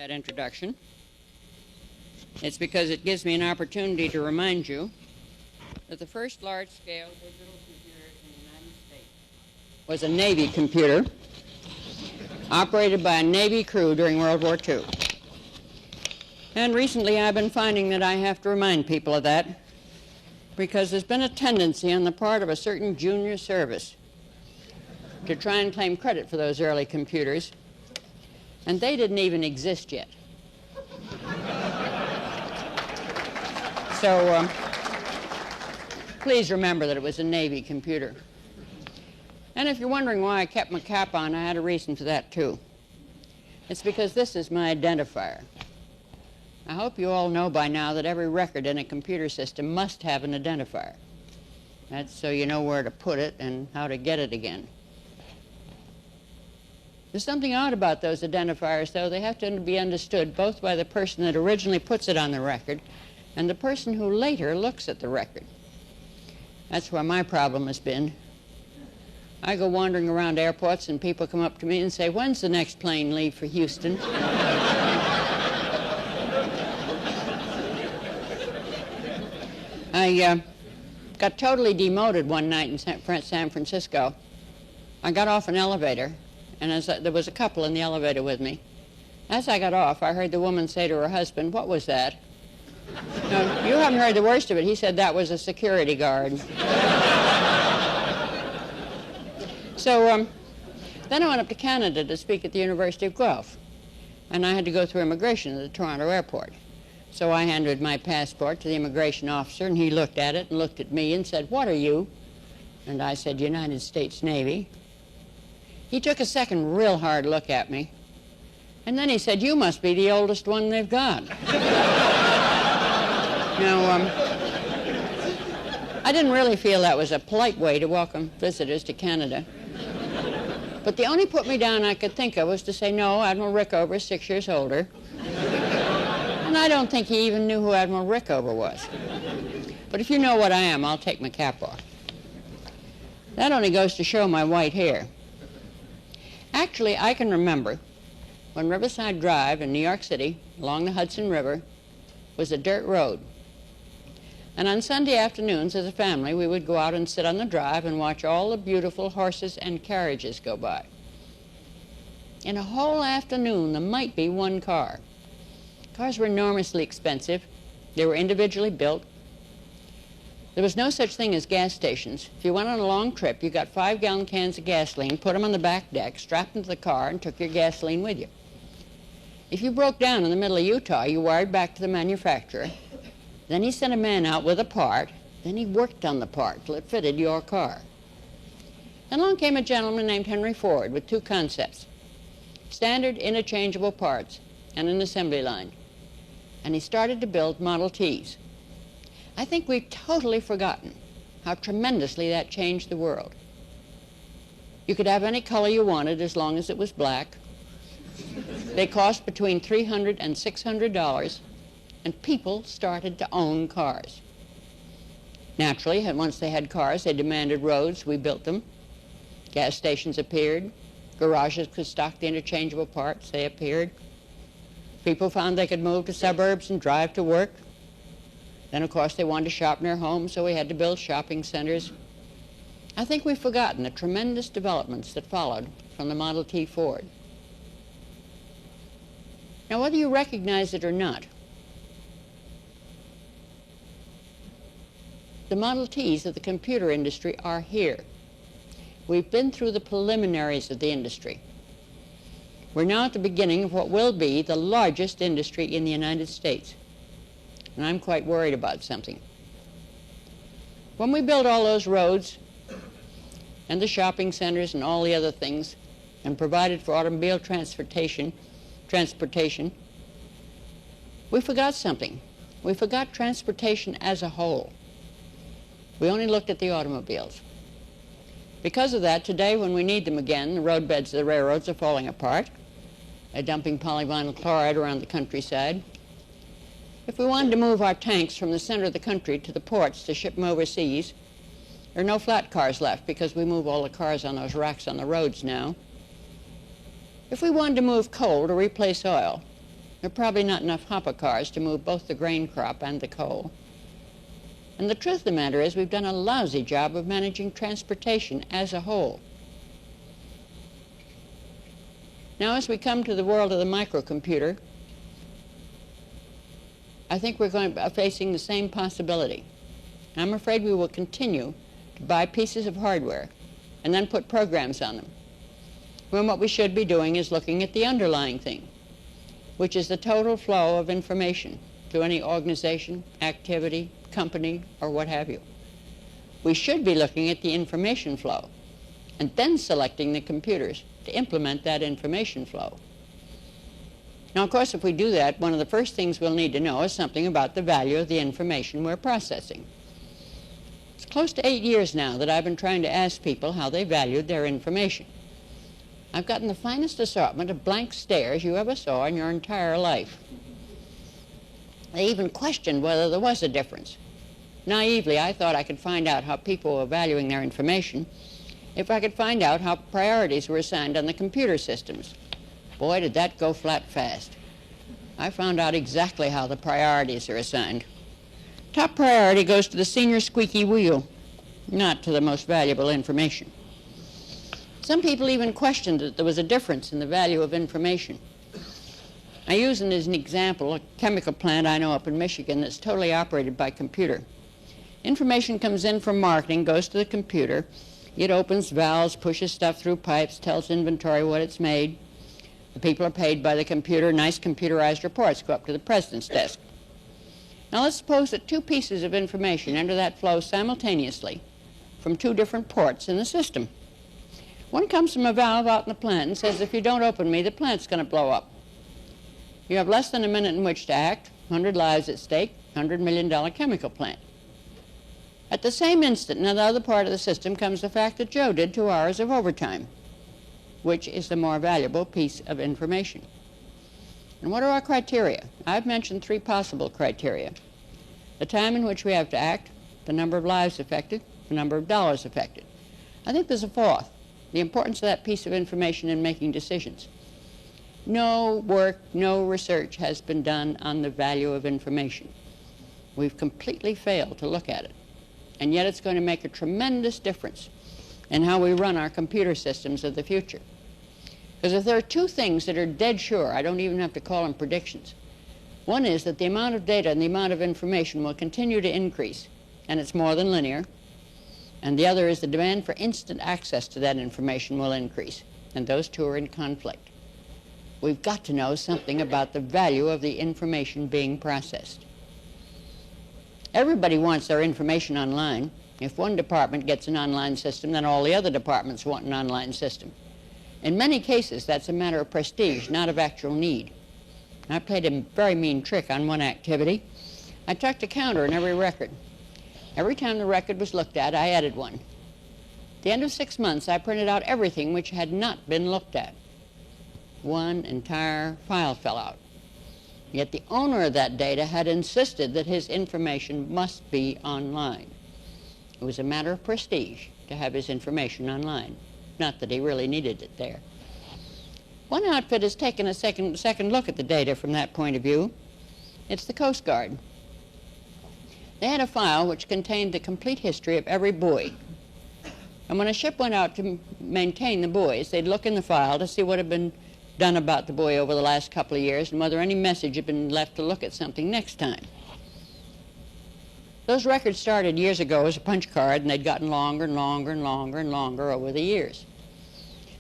That introduction. It's because it gives me an opportunity to remind you that the first large-scale digital computer in the United States was a Navy computer operated by a Navy crew during World War II. And recently I've been finding that I have to remind people of that because there's been a tendency on the part of a certain junior service to try and claim credit for those early computers, and they didn't even exist yet. So please remember that it was a Navy computer. And if you're wondering why I kept my cap on, I had a reason for that too. It's because this is my identifier. I hope you all know by now that every record in a computer system must have an identifier. That's so you know where to put it and how to get it again. There's something odd about those identifiers, though. They have to be understood both by the person that originally puts it on the record and the person who later looks at the record. That's where my problem has been. I go wandering around airports and people come up to me and say, "When's the next plane leave for Houston?" I got totally demoted one night in San Francisco. I got off an elevator, and there was a couple in the elevator with me. As I got off, I heard the woman say to her husband, "What was that?" "No, you haven't heard the worst of it." He said, "That was a security guard." So then I went up to Canada to speak at the University of Guelph, and I had to go through immigration at the Toronto airport. So I handed my passport to the immigration officer, and he looked at it and looked at me and said, "What are you?" And I said, "United States Navy." He took a second real hard look at me, and then he said, "You must be the oldest one they've got." Now, I didn't really feel that was a polite way to welcome visitors to Canada. But the only put me down I could think of was to say, "No, Admiral Rickover is 6 years older." And I don't think he even knew who Admiral Rickover was. But if you know what I am, I'll take my cap off. That only goes to show my white hair. Actually, I can remember when Riverside Drive in New York City, along the Hudson River, was a dirt road. And on Sunday afternoons, as a family, we would go out and sit on the drive and watch all the beautiful horses and carriages go by. In a whole afternoon, there might be one car. Cars were enormously expensive. They were individually built. There was no such thing as gas stations. If you went on a long trip, you got 5-gallon cans of gasoline, put them on the back deck, strapped into the car, and took your gasoline with you. If you broke down in the middle of Utah, you wired back to the manufacturer. Then he sent a man out with a part. Then he worked on the part till it fitted your car. Then along came a gentleman named Henry Ford with two concepts: standard interchangeable parts and an assembly line. And he started to build Model Ts. I think we've totally forgotten how tremendously that changed the world. You could have any color you wanted as long as it was black. They cost between $300 and $600, and people started to own cars. Naturally, once they had cars, they demanded roads. We built them. Gas stations appeared. Garages could stock the interchangeable parts. They appeared. People found they could move to suburbs and drive to work. Then, of course, they wanted to shop near home, so we had to build shopping centers. I think we've forgotten the tremendous developments that followed from the Model T Ford. Now, whether you recognize it or not, the Model Ts of the computer industry are here. We've been through the preliminaries of the industry. We're now at the beginning of what will be the largest industry in the United States. And I'm quite worried about something. When we built all those roads and the shopping centers and all the other things and provided for automobile transportation, we forgot something. We forgot transportation as a whole. We only looked at the automobiles. Because of that, today when we need them again, the roadbeds of the railroads are falling apart. They're dumping polyvinyl chloride around the countryside. If we wanted to move our tanks from the center of the country to the ports to ship them overseas, there are no flat cars left because we move all the cars on those racks on the roads now. If we wanted to move coal to replace oil, There are probably not enough hopper cars to move both the grain crop and the coal. And the truth of the matter is we've done a lousy job of managing transportation as a whole. Now, as we come to the world of the microcomputer, I think we're facing the same possibility. I'm afraid we will continue to buy pieces of hardware and then put programs on them, when what we should be doing is looking at the underlying thing, which is the total flow of information to any organization, activity, company, or what have you. We should be looking at the information flow and then selecting the computers to implement that information flow. Now, of course, if we do that, one of the first things we'll need to know is something about the value of the information we're processing. It's close to 8 years now that I've been trying to ask people how they valued their information. I've gotten the finest assortment of blank stares you ever saw in your entire life. They even questioned whether there was a difference. Naively, I thought I could find out how people were valuing their information if I could find out how priorities were assigned on the computer systems. Boy, did that go flat fast. I found out exactly how the priorities are assigned. Top priority goes to the senior squeaky wheel, not to the most valuable information. Some people even questioned that there was a difference in the value of information. I use as an example a chemical plant I know up in Michigan that's totally operated by computer. Information comes in from marketing, goes to the computer. It opens valves, pushes stuff through pipes, tells inventory what it's made. The people are paid by the computer. Nice computerized reports go up to the president's desk. Now let's suppose that two pieces of information enter that flow simultaneously from two different ports in the system. One comes from a valve out in the plant and says, if you don't open me, the plant's going to blow up. You have less than a minute in which to act, 100 lives at stake, $100 million chemical plant. At the same instant, in the other part of the system comes the fact that Joe did 2 hours of overtime. Which is the more valuable piece of information? And what are our criteria? I've mentioned 3 possible criteria. The time in which we have to act, the number of lives affected, the number of dollars affected. I think there's a 4th, the importance of that piece of information in making decisions. No work, no research has been done on the value of information. We've completely failed to look at it. And yet it's going to make a tremendous difference in how we run our computer systems of the future. Because if there are 2 things that are dead sure, I don't even have to call them predictions. One is that the amount of data and the amount of information will continue to increase, and it's more than linear. And the other is the demand for instant access to that information will increase, and those 2 are in conflict. We've got to know something about the value of the information being processed. Everybody wants their information online. If one department gets an online system, then all the other departments want an online system. In many cases, that's a matter of prestige, not of actual need. I played a very mean trick on one activity. I tucked a counter in every record. Every time the record was looked at, I added one. At the end of 6 months, I printed out everything which had not been looked at. One entire file fell out. Yet the owner of that data had insisted that his information must be online. It was a matter of prestige to have his information online, not that he really needed it there. One outfit has taken a second look at the data from that point of view. It's the Coast Guard. They had a file which contained the complete history of every buoy. And when a ship went out to maintain the buoys, they'd look in the file to see what had been done about the buoy over the last couple of years and whether any message had been left to look at something next time. Those records started years ago as a punch card, and they'd gotten longer and longer and longer and longer over the years.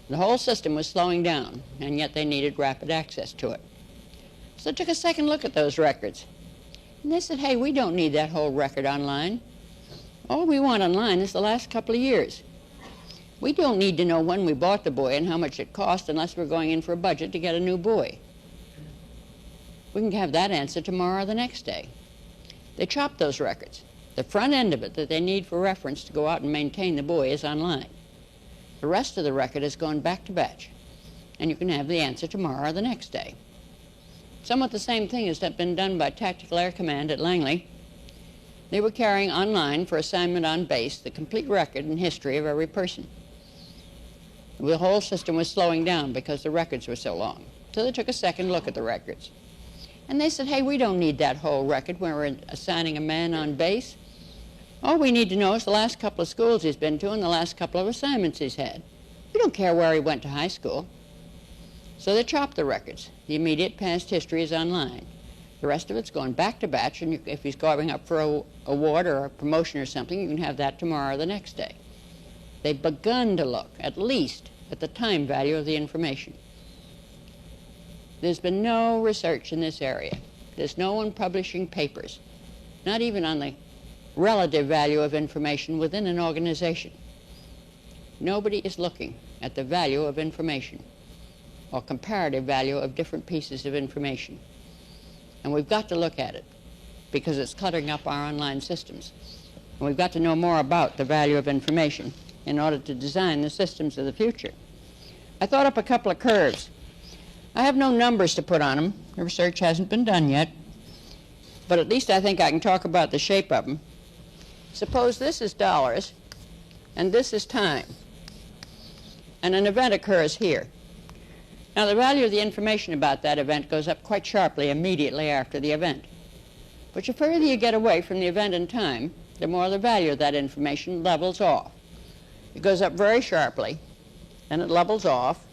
The whole system was slowing down, and yet they needed rapid access to it. So they took a second look at those records. And they said, hey, we don't need that whole record online. All we want online is the last couple of years. We don't need to know when we bought the buoy and how much it cost unless we're going in for a budget to get a new buoy. We can have that answer tomorrow or the next day. They chopped those records. The front end of it that they need for reference to go out and maintain the buoy is online. The rest of the record has gone back to batch, and you can have the answer tomorrow or the next day. Somewhat the same thing has been done by Tactical Air Command at Langley. They were carrying online for assignment on base the complete record and history of every person. The whole system was slowing down because the records were so long. So they took a second look at the records. And they said, hey, we don't need that whole record when we're assigning a man on base. All we need to know is the last couple of schools he's been to and the last couple of assignments he's had. We don't care where he went to high school. So they chopped the records. The immediate past history is online. The rest of it's going back to batch, and if he's going up for an award or a promotion or something, you can have that tomorrow or the next day. They've begun to look, at least, at the time value of the information. There's been no research in this area. There's no one publishing papers, not even on the relative value of information within an organization. Nobody is looking at the value of information or comparative value of different pieces of information. And we've got to look at it because it's cluttering up our online systems. And we've got to know more about the value of information in order to design the systems of the future. I thought up a couple of curves. I have no numbers to put on them. The research hasn't been done yet. But at least I think I can talk about the shape of them. Suppose this is dollars, and this is time. And an event occurs here. Now, the value of the information about that event goes up quite sharply immediately after the event. But the further you get away from the event in time, the more the value of that information levels off. It goes up very sharply, then it levels off.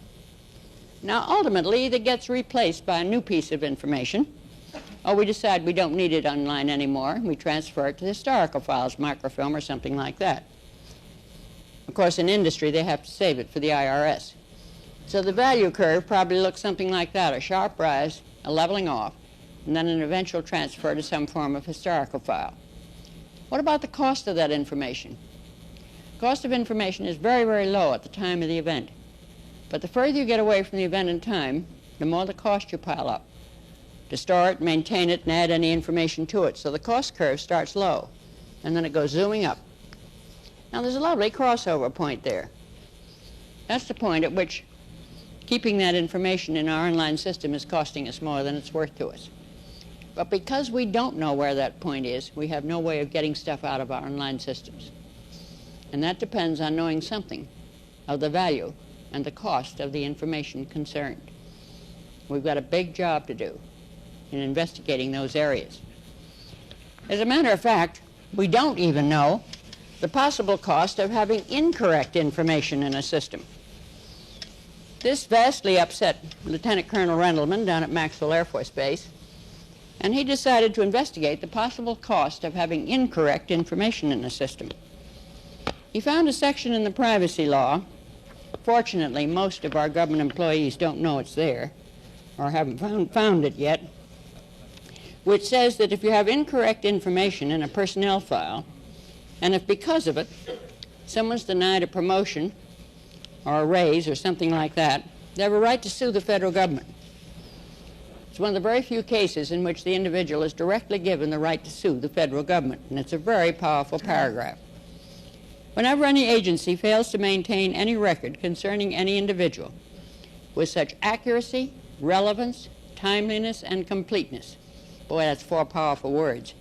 Now, ultimately, it gets replaced by a new piece of information. Or we decide we don't need it online anymore, and we transfer it to historical files, microfilm, or something like that. Of course, in industry, they have to save it for the IRS. So the value curve probably looks something like that, a sharp rise, a leveling off, and then an eventual transfer to some form of historical file. What about the cost of that information? The cost of information is very, very low at the time of the event. But the further you get away from the event in time, the more the cost you pile up to store it, maintain it, and add any information to it. So the cost curve starts low, and then it goes zooming up. Now, there's a lovely crossover point there. That's the point at which keeping that information in our online system is costing us more than it's worth to us. But because we don't know where that point is, we have no way of getting stuff out of our online systems. And that depends on knowing something of the value and the cost of the information concerned. We've got a big job to do in investigating those areas. As a matter of fact, we don't even know the possible cost of having incorrect information in a system. This vastly upset Lieutenant Colonel Rendleman down at Maxwell Air Force Base, and he decided to investigate the possible cost of having incorrect information in a system. He found a section in the privacy law. Fortunately, most of our government employees don't know it's there, or haven't found it yet, which says that if you have incorrect information in a personnel file, and if because of it someone's denied a promotion or a raise or something like that, they have a right to sue the federal government. It's one of the very few cases in which the individual is directly given the right to sue the federal government, and it's a very powerful paragraph. Whenever any agency fails to maintain any record concerning any individual with such accuracy, relevance, timeliness, and completeness, boy, that's 4 powerful words,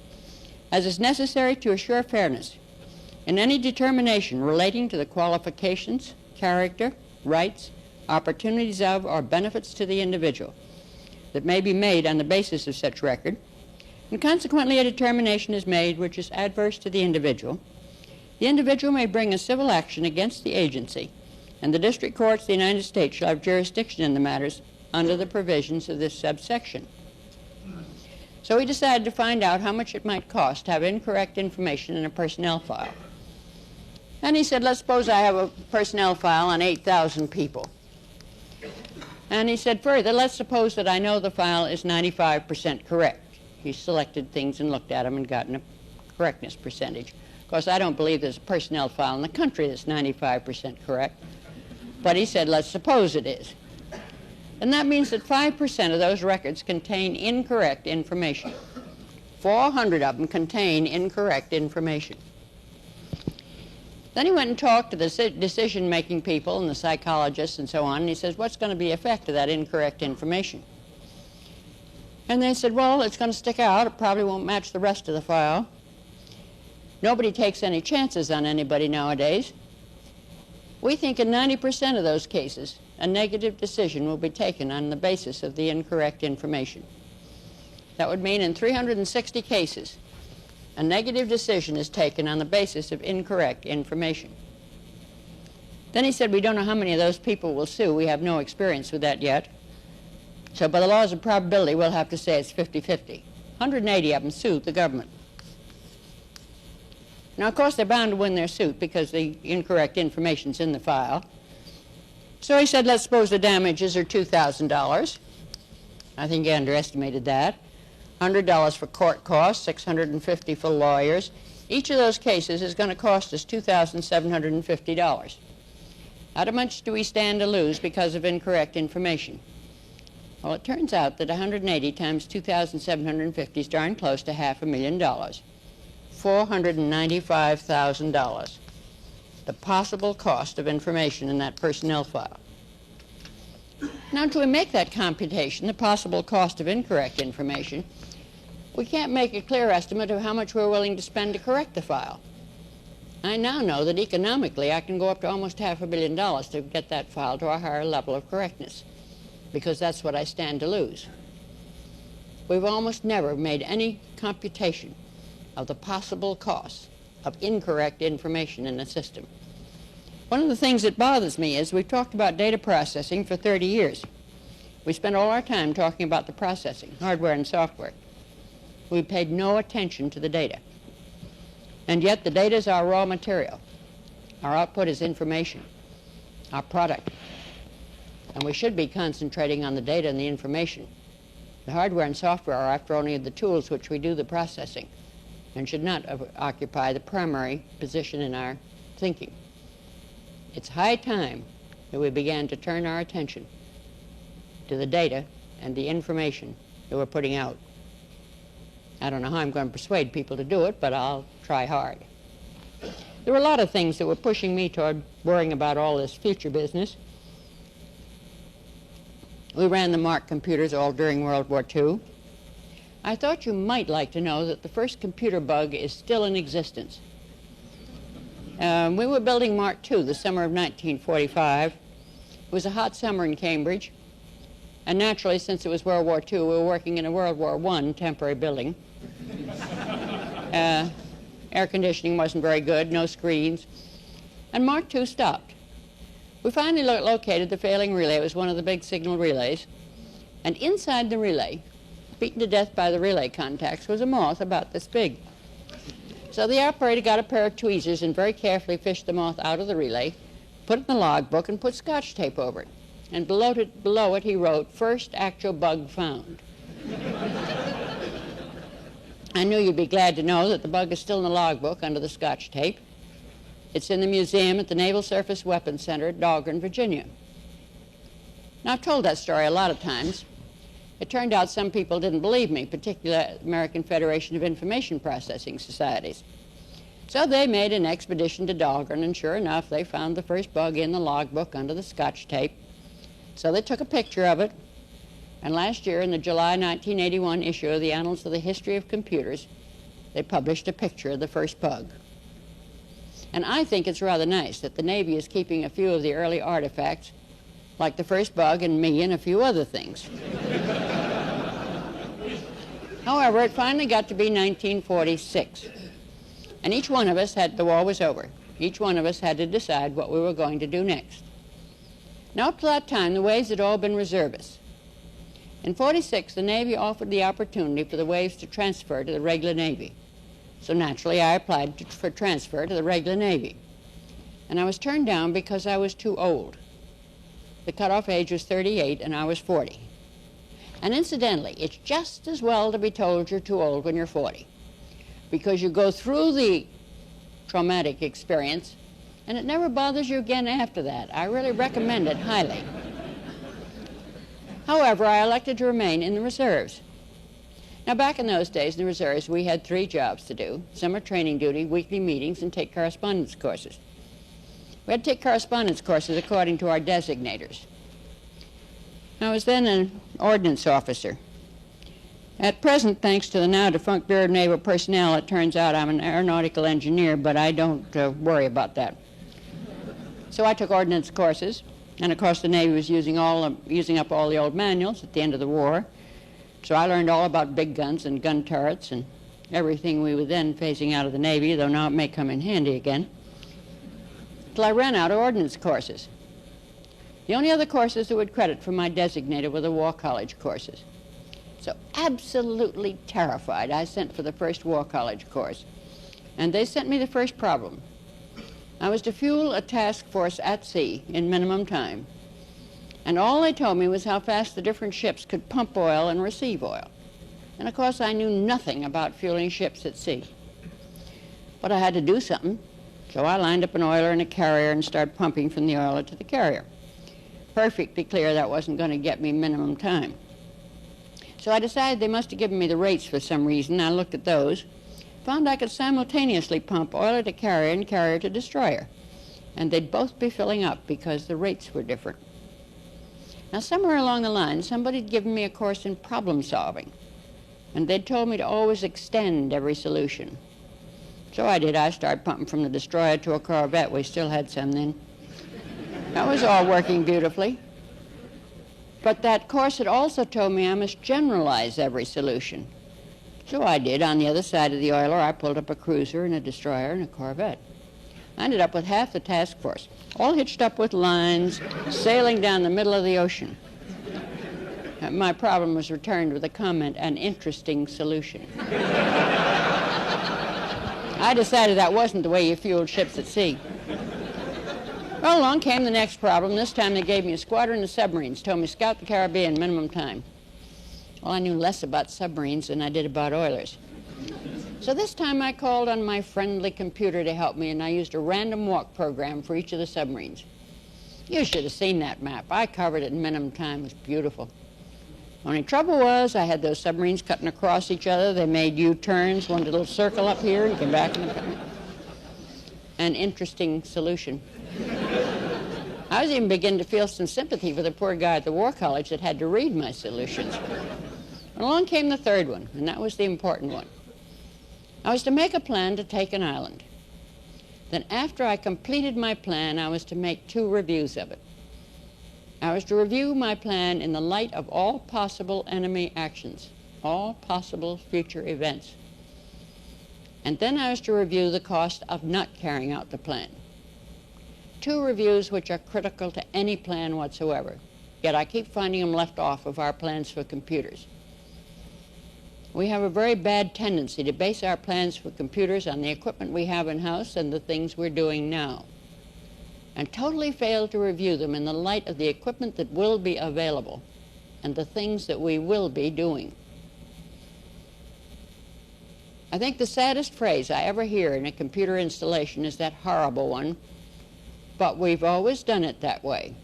as is necessary to assure fairness in any determination relating to the qualifications, character, rights, opportunities of, or benefits to the individual that may be made on the basis of such record, and consequently a determination is made which is adverse to the individual may bring a civil action against the agency, and the district courts of the United States shall have jurisdiction in the matters under the provisions of this subsection. So we decided to find out how much it might cost to have incorrect information in a personnel file. And he said, let's suppose I have a personnel file on 8,000 people. And he said further, let's suppose that I know the file is 95% correct. He selected things and looked at them and gotten a correctness percentage. Of course, I don't believe there's a personnel file in the country that's 95% correct. But he said, let's suppose it is. And that means that 5% of those records contain incorrect information. 400 of them contain incorrect information. Then he went and talked to the decision-making people and the psychologists and so on, and he says, what's going to be the effect of that incorrect information? And they said, well, it's going to stick out. It probably won't match the rest of the file. Nobody takes any chances on anybody nowadays. We think in 90% of those cases, a negative decision will be taken on the basis of the incorrect information. That would mean in 360 cases, a negative decision is taken on the basis of incorrect information. Then he said, we don't know how many of those people will sue. We have no experience with that yet. So by the laws of probability, we'll have to say it's 50-50. 180 of them sued the government. Now, of course, they're bound to win their suit because the incorrect information's in the file. So he said, let's suppose the damages are $2,000. I think he underestimated that. $100 for court costs, $650 for lawyers. Each of those cases is going to cost us $2,750. How much do we stand to lose because of incorrect information? Well, it turns out that 180 times 2,750 is darn close to $500,000. $495,000. The possible cost of information in that personnel file. Now, to make that computation, the possible cost of incorrect information, we can't make a clear estimate of how much we're willing to spend to correct the file. I now know that economically I can go up to almost $500,000,000 to get that file to a higher level of correctness, because that's what I stand to lose. We've almost never made any computation of the possible costs of incorrect information in the system. One of the things that bothers me is we've talked about data processing for 30 years. We spent all our time talking about the processing, hardware and software. We paid no attention to the data. And yet the data is our raw material. Our output is information, our product. And we should be concentrating on the data and the information. The hardware and software are, after only the tools which we do the processing, and should not occupy the primary position in our thinking. It's high time that we began to turn our attention to the data and the information that we're putting out. I don't know how I'm going to persuade people to do it, but I'll try hard. There were a lot of things that were pushing me toward worrying about all this future business. We ran the Mark computers all during World War II. I thought you might like to know that the first computer bug is still in existence. We were building Mark II the summer of 1945. It was a hot summer in Cambridge, and naturally, since it was World War II, we were working in a World War I temporary building. Air conditioning wasn't very good, no screens, and Mark II stopped. We finally located the failing relay. It was one of the big signal relays, and inside the relay, beaten to death by the relay contacts, was a moth about this big. So the operator got a pair of tweezers and very carefully fished the moth out of the relay, put it in the logbook, and put Scotch tape over it. And below it he wrote, "First actual bug found." I knew you'd be glad to know that the bug is still in the logbook under the Scotch tape. It's in the museum at the Naval Surface Weapons Center at Dahlgren, Virginia. Now, I've told that story a lot of times. It turned out some people didn't believe me, particularly the American Federation of Information Processing Societies. So they made an expedition to Dahlgren, and sure enough, they found the first bug in the logbook under the Scotch tape. So they took a picture of it, and last year in the July 1981 issue of the Annals of the History of Computers, they published a picture of the first bug. And I think it's rather nice that the Navy is keeping a few of the early artifacts, like the first bug and me and a few other things. However, it finally got to be 1946, and each one of us the war was over. Each one of us had to decide what we were going to do next. Now, up to that time, the Waves had all been reservists. In 46, the Navy offered the opportunity for the Waves to transfer to the regular Navy. So naturally, I applied for transfer to the regular Navy. And I was turned down because I was too old. The cutoff age was 38, and I was 40. And incidentally, it's just as well to be told you're too old when you're 40, because you go through the traumatic experience, and it never bothers you again after that. I really recommend it highly. However, I elected to remain in the reserves. Now, back in those days in the reserves, we had 3 jobs to do: summer training duty, weekly meetings, and take correspondence courses. We had to take correspondence courses according to our designators. I was then an ordnance officer. At present, thanks to the now defunct Bureau of Naval Personnel, it turns out I'm an aeronautical engineer, but I don't worry about that. So I took ordnance courses, and of course the Navy was using up all the old manuals at the end of the war. So I learned all about big guns and gun turrets and everything we were then phasing out of the Navy, though now it may come in handy again, till I ran out of ordnance courses. The only other courses that would credit for my designated were the War College courses. So absolutely terrified, I sent for the first War College course. And they sent me the first problem. I was to fuel a task force at sea in minimum time. And all they told me was how fast the different ships could pump oil and receive oil. And of course I knew nothing about fueling ships at sea. But I had to do something. So I lined up an oiler and a carrier and started pumping from the oiler to the carrier. Perfectly clear that wasn't going to get me minimum time. So I decided they must have given me the rates for some reason. I looked at those, found I could simultaneously pump oiler to carrier and carrier to destroyer. And they'd both be filling up because the rates were different. Now somewhere along the line, somebody had given me a course in problem solving. And they'd told me to always extend every solution. So I did. I started pumping from the destroyer to a corvette. We still had some then. That was all working beautifully. But that course had also told me I must generalize every solution. So I did. On the other side of the oiler, I pulled up a cruiser and a destroyer and a corvette. I ended up with half the task force, all hitched up with lines, sailing down the middle of the ocean. My problem was returned with a comment, an interesting solution. I decided that wasn't the way you fueled ships at sea. Well, along came the next problem. This time they gave me a squadron of submarines, told me scout the Caribbean minimum time. Well, I knew less about submarines than I did about oilers. So this time I called on my friendly computer to help me, and I used a random walk program for each of the submarines. You should have seen that map. I covered it in minimum time. It was beautiful. Only trouble was I had those submarines cutting across each other. They made U-turns, one did a little circle up here and came back. An interesting solution. I was even beginning to feel some sympathy for the poor guy at the War College that had to read my solutions. And along came the third one, and that was the important one. I was to make a plan to take an island. Then after I completed my plan, I was to make 2 reviews of it. I was to review my plan in the light of all possible enemy actions, all possible future events. And then I was to review the cost of not carrying out the plan. 2 reviews which are critical to any plan whatsoever, yet I keep finding them left off of our plans for computers. We have a very bad tendency to base our plans for computers on the equipment we have in-house and the things we're doing now, and totally fail to review them in the light of the equipment that will be available and the things that we will be doing. I think the saddest phrase I ever hear in a computer installation is that horrible one, "But we've always done it that way."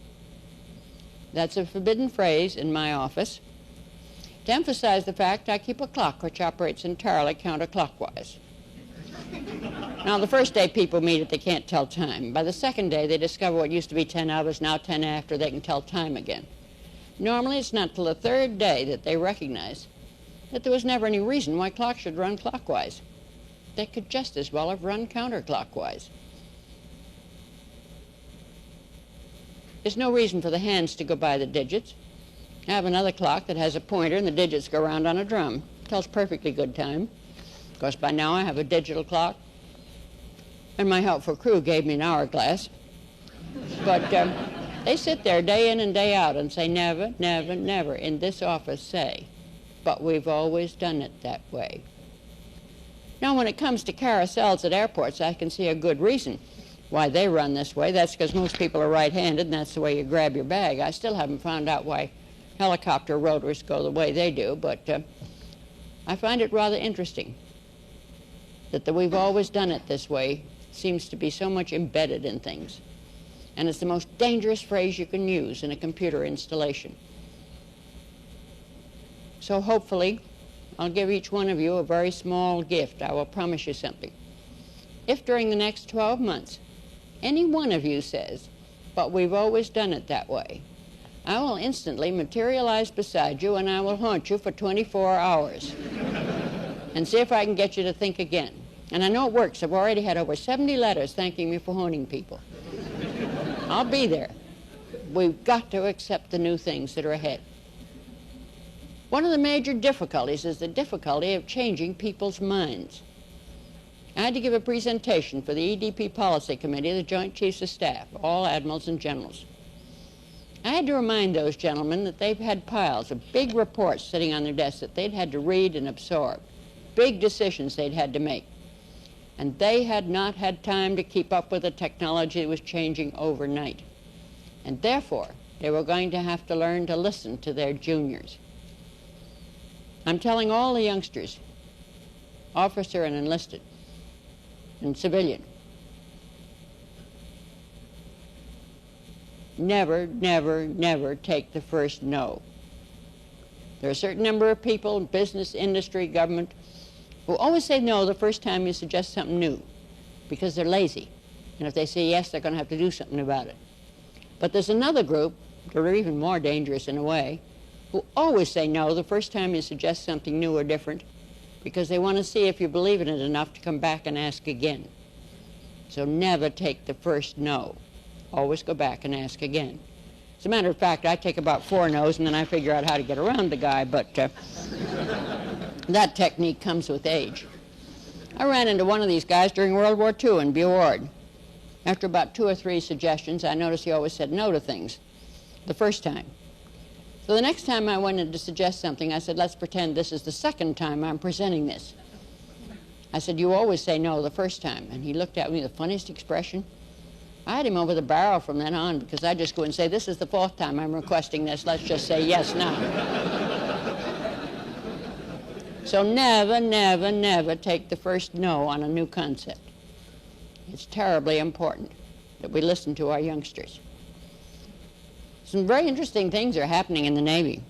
That's a forbidden phrase in my office to emphasize the fact I keep a clock which operates entirely counterclockwise. Now, the first day people meet it, they can't tell time. By the second day, they discover what used to be 10 hours, now 10 after, they can tell time again. Normally, it's not till the third day that they recognize that there was never any reason why clocks should run clockwise. They could just as well have run counterclockwise. There's no reason for the hands to go by the digits. I have another clock that has a pointer and the digits go around on a drum. It tells perfectly good time. Of course, by now I have a digital clock, and my helpful crew gave me an hourglass. But they sit there day in and day out and say, never, never, never in this office say, "But we've always done it that way." Now, when it comes to carousels at airports, I can see a good reason why they run this way. That's because most people are right-handed, and that's the way you grab your bag. I still haven't found out why helicopter rotors go the way they do, but I find it rather interesting that the "we've always done it this way" seems to be so much embedded in things. And it's the most dangerous phrase you can use in a computer installation. So hopefully, I'll give each one of you a very small gift. I will promise you something. If during the next 12 months, any one of you says, "But we've always done it that way," I will instantly materialize beside you and I will haunt you for 24 hours and see if I can get you to think again. And I know it works. I've already had over 70 letters thanking me for haunting people. I'll be there. We've got to accept the new things that are ahead. One of the major difficulties is the difficulty of changing people's minds. I had to give a presentation for the EDP Policy Committee of the Joint Chiefs of Staff, all admirals and generals. I had to remind those gentlemen that they've had piles of big reports sitting on their desks that they'd had to read and absorb, big decisions they'd had to make. And they had not had time to keep up with the technology that was changing overnight. And therefore, they were going to have to learn to listen to their juniors. I'm telling all the youngsters, officer and enlisted, and civilian, never, never, never take the first no. There are a certain number of people in business, industry, government, who always say no the first time you suggest something new because they're lazy. And if they say yes, they're going to have to do something about it. But there's another group that are even more dangerous in a way, who always say no the first time you suggest something new or different because they want to see if you believe in it enough to come back and ask again. So never take the first no. Always go back and ask again. As a matter of fact, I take about 4 no's and then I figure out how to get around the guy, but that technique comes with age. I ran into one of these guys during World War II in Buard. After about 2 or 3 suggestions, I noticed he always said no to things the first time. So the next time I went in to suggest something, I said, let's pretend this is the second time I'm presenting this. I said, you always say no the first time. And he looked at me with the funniest expression. I had him over the barrel from then on because I just go and say, this is the 4th time I'm requesting this. Let's just say yes now. So never, never, never take the first no on a new concept. It's terribly important that we listen to our youngsters. Some very interesting things are happening in the Navy.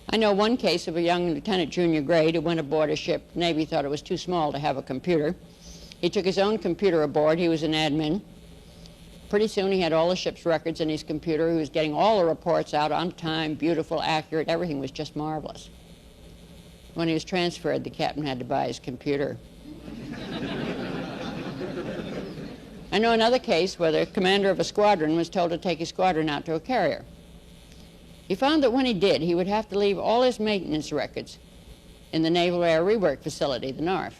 I know one case of a young lieutenant junior grade who went aboard a ship. The Navy thought it was too small to have a computer. He took his own computer aboard. He was an admin. Pretty soon he had all the ship's records in his computer. He was getting all the reports out on time, beautiful, accurate. Everything was just marvelous. When he was transferred, the captain had to buy his computer. I know another case where the commander of a squadron was told to take his squadron out to a carrier. He found that when he did, he would have to leave all his maintenance records in the Naval Air Rework Facility, the NARF.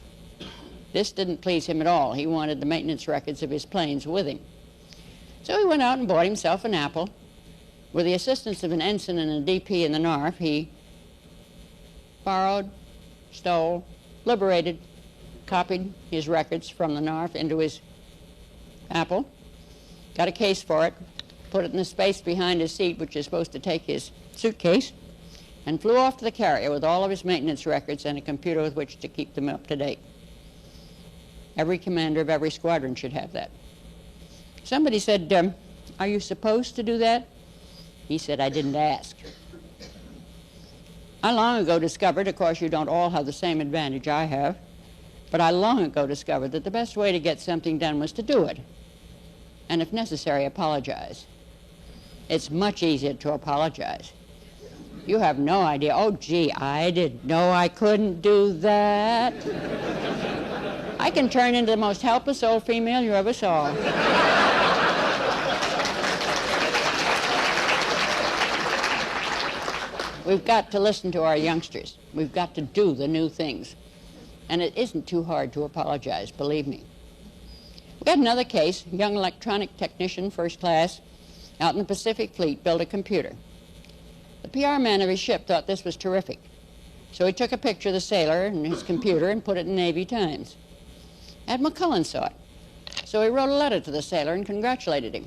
This didn't please him at all. He wanted the maintenance records of his planes with him. So he went out and bought himself an Apple. With the assistance of an ensign and a DP in the NARF, he borrowed, stole, liberated, copied his records from the NARF into his Apple, got a case for it, put it in the space behind his seat, which is supposed to take his suitcase, and flew off to the carrier with all of his maintenance records and a computer with which to keep them up to date. Every commander of every squadron should have that. Somebody said, are you supposed to do that? He said, I didn't ask. I long ago discovered, of course you don't all have the same advantage I have, but I long ago discovered that the best way to get something done was to do it. And if necessary, apologize. It's much easier to apologize. You have no idea, oh gee, I didn't know I couldn't do that. I can turn into the most helpless old female you ever saw. We've got to listen to our youngsters. We've got to do the new things. And it isn't too hard to apologize, believe me. We had another case, a young electronic technician, first class, out in the Pacific Fleet, built a computer. The PR man of his ship thought this was terrific. So he took a picture of the sailor and his computer and put it in Navy Times. Admiral Cullen saw it. So he wrote a letter to the sailor and congratulated him.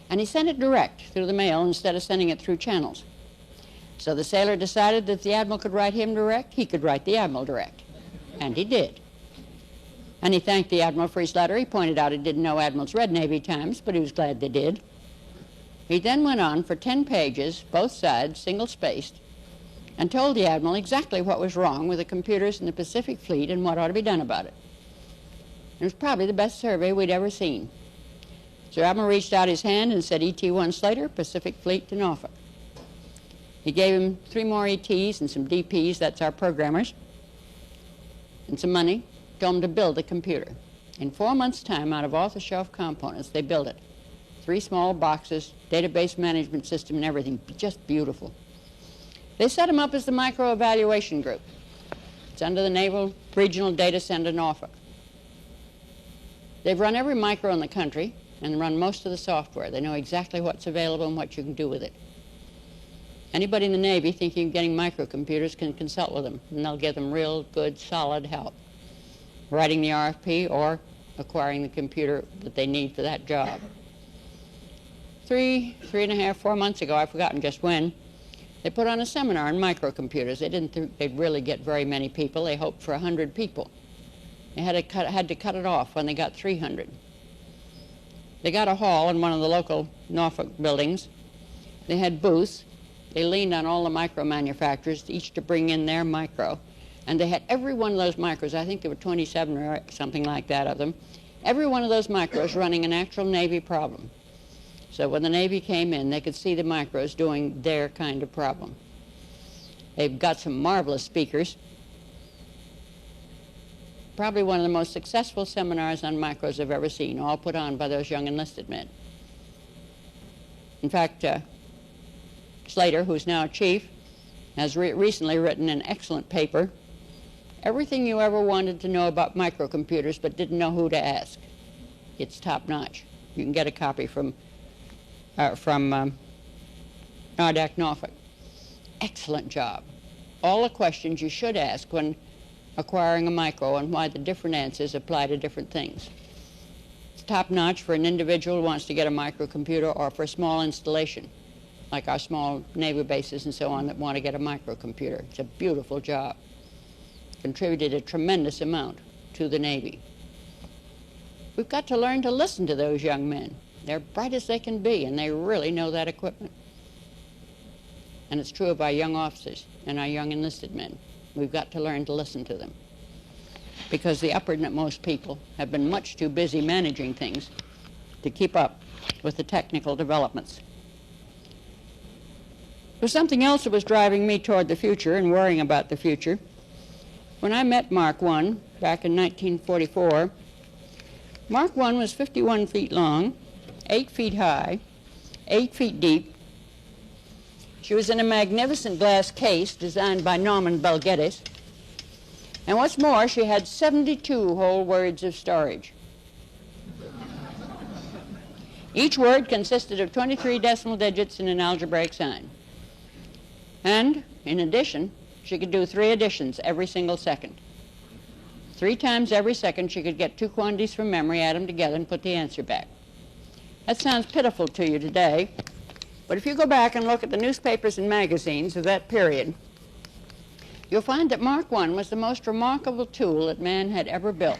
And he sent it direct through the mail instead of sending it through channels. So the sailor decided that if the admiral could write him direct, he could write the admiral direct. And he did. And he thanked the admiral for his letter. He pointed out he didn't know admirals read Navy Times, but he was glad they did. He then went on for 10 pages, both sides, single-spaced, and told the admiral exactly what was wrong with the computers in the Pacific Fleet and what ought to be done about it. It was probably the best survey we'd ever seen. Sir Admiral reached out his hand and said, ET-1 Slater, Pacific Fleet to Norfolk. He gave him 3 more ETs and some DPs, that's our programmers, and some money, told him to build the computer. In 4 months' time, out of off-the-shelf components, they built it. 3 small boxes, database management system and everything, just beautiful. They set them up as the Micro Evaluation Group. It's under the Naval Regional Data Center, Norfolk. They've run every micro in the country and run most of the software. They know exactly what's available and what you can do with it. Anybody in the Navy thinking of getting microcomputers can consult with them, and they'll give them real good, solid help, writing the RFP or acquiring the computer that they need for that job. 3.5, 4 months ago, I've forgotten just when, they put on a seminar on microcomputers. They didn't think they'd really get very many people. They hoped for 100 people. They had to cut it off when they got 300. They got a hall in one of the local Norfolk buildings. They had booths. They leaned on all the micro manufacturers, each to bring in their micro. And they had every one of those micros, I think there were 27 or something like that of them, every one of those micros running an actual Navy problem. So when the Navy came in, they could see the micros doing their kind of problem. They've got some marvelous speakers. Probably one of the most successful seminars on micros I've ever seen, all put on by those young enlisted men. In fact, Slater, who's now chief, has recently written an excellent paper, Everything You Ever Wanted to Know About Microcomputers But Didn't Know Who to Ask. It's top-notch. You can get a copy from Nardac, Norfolk. Excellent job. All the questions you should ask when acquiring a micro and why the different answers apply to different things. It's top-notch for an individual who wants to get a microcomputer or for a small installation, like our small naval bases and so on that want to get a microcomputer. It's a beautiful job. Contributed a tremendous amount to the Navy. We've got to learn to listen to those young men. They're bright as they can be, and they really know that equipment. And it's true of our young officers and our young enlisted men. We've got to learn to listen to them, because the uppermost people have been much too busy managing things to keep up with the technical developments. There's something else that was driving me toward the future and worrying about the future. When I met Mark I back in 1944, Mark I was 51 feet long, 8 feet high, 8 feet deep. She was in a magnificent glass case designed by Norman Belgettis. And what's more, she had 72 whole words of storage. Each word consisted of 23 decimal digits and an algebraic sign. And, in addition, she could do 3 additions every single second. 3 times every second she could get 2 quantities from memory, add them together, and put the answer back. That sounds pitiful to you today, but if you go back and look at the newspapers and magazines of that period, you'll find that Mark I was the most remarkable tool that man had ever built,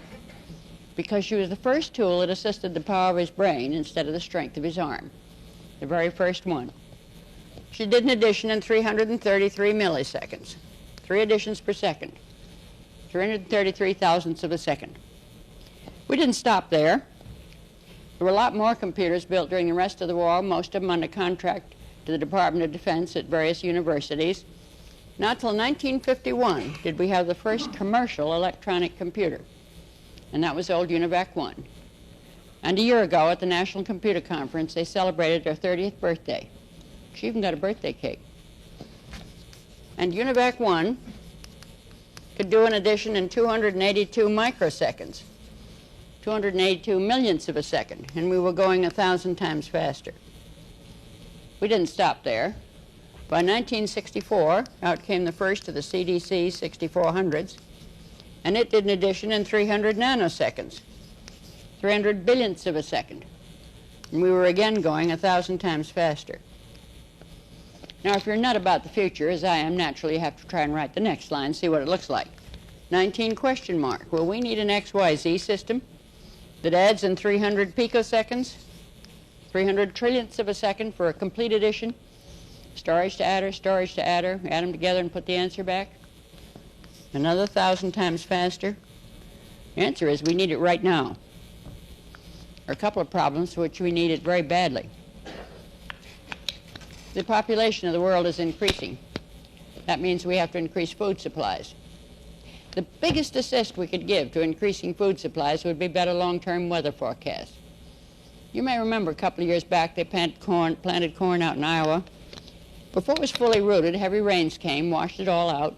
because she was the first tool that assisted the power of his brain instead of the strength of his arm, the very first one. She did an addition in 333 milliseconds, 3 additions per second, 333 thousandths of a second. We didn't stop there. There were a lot more computers built during the rest of the war, most of them under contract to the Department of Defense at various universities. Not till 1951 did we have the first commercial electronic computer, and that was old UNIVAC 1. And a year ago at the National Computer Conference, they celebrated their 30th birthday. She even got a birthday cake. And UNIVAC 1 could do an addition in 282 microseconds, 282 millionths of a second, and we were going 1,000 times faster. We didn't stop there. By 1964, out came the first of the CDC 6400s, and it did an addition in 300 nanoseconds, 300 billionths of a second, and we were again going 1,000 times faster. Now, if you're nut about the future, as I am, naturally you have to try and write the next line, see what it looks like. 19 question mark. Will we need an XYZ system that adds in 300 picoseconds, 300 trillionths of a second for a complete addition? Storage to adder, add them together and put the answer back? Another 1,000 times faster? The answer is we need it right now. There are a couple of problems for which we need it very badly. The population of the world is increasing. That means we have to increase food supplies. The biggest assist we could give to increasing food supplies would be better long-term weather forecasts. You may remember a couple of years back they planted corn out in Iowa, Before it was fully rooted, heavy rains came, washed it all out.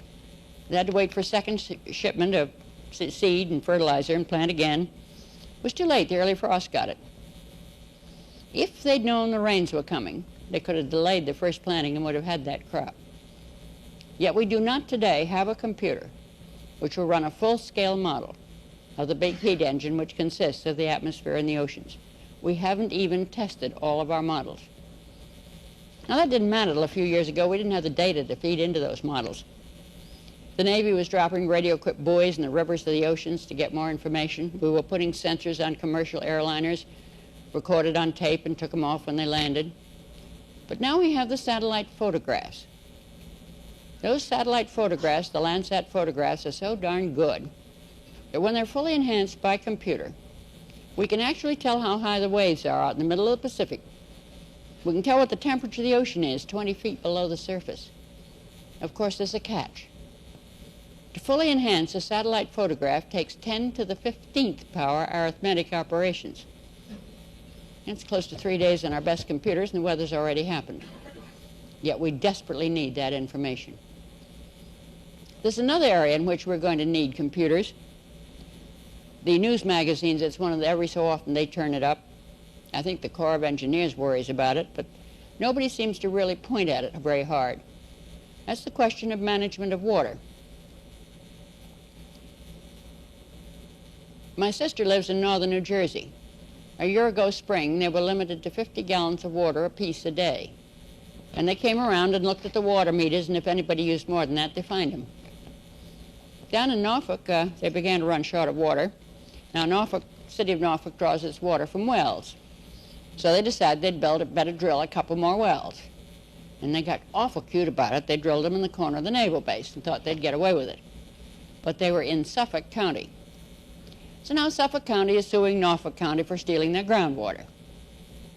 They had to wait for a second shipment of seed and fertilizer and plant again. It was too late. The early frost got it. If they'd known the rains were coming, they could have delayed the first planting and would have had that crop. Yet we do not today have a computer which will run a full-scale model of the big heat engine which consists of the atmosphere and the oceans. We haven't even tested all of our models. Now that didn't matter till a few years ago. We didn't have the data to feed into those models. The Navy was dropping radio-equipped buoys in the rivers of the oceans to get more information. We were putting sensors on commercial airliners, recorded on tape and took them off when they landed. But now we have the satellite photographs. Those satellite photographs, the Landsat photographs, are so darn good that when they're fully enhanced by computer, we can actually tell how high the waves are out in the middle of the Pacific. We can tell what the temperature of the ocean is 20 feet below the surface. Of course, there's a catch. To fully enhance a satellite photograph takes 10 to the 15th power arithmetic operations. It's close to 3 days on our best computers, and the weather's already happened. Yet we desperately need that information. There's another area in which we're going to need computers. The news magazines, it's one of the, every so often they turn it up. I think the Corps of Engineers worries about it, but nobody seems to really point at it very hard. That's the question of management of water. My sister lives in northern New Jersey. A year ago spring, they were limited to 50 gallons of water apiece a day. And they came around and looked at the water meters, and if anybody used more than that, they fined them. Down in Norfolk, they began to run short of water. Now, Norfolk, city of Norfolk draws its water from wells. So they decided they'd better drill a couple more wells. And they got awful cute about it. They drilled them in the corner of the naval base and thought they'd get away with it. But they were in Suffolk County. So now Suffolk County is suing Norfolk County for stealing their groundwater.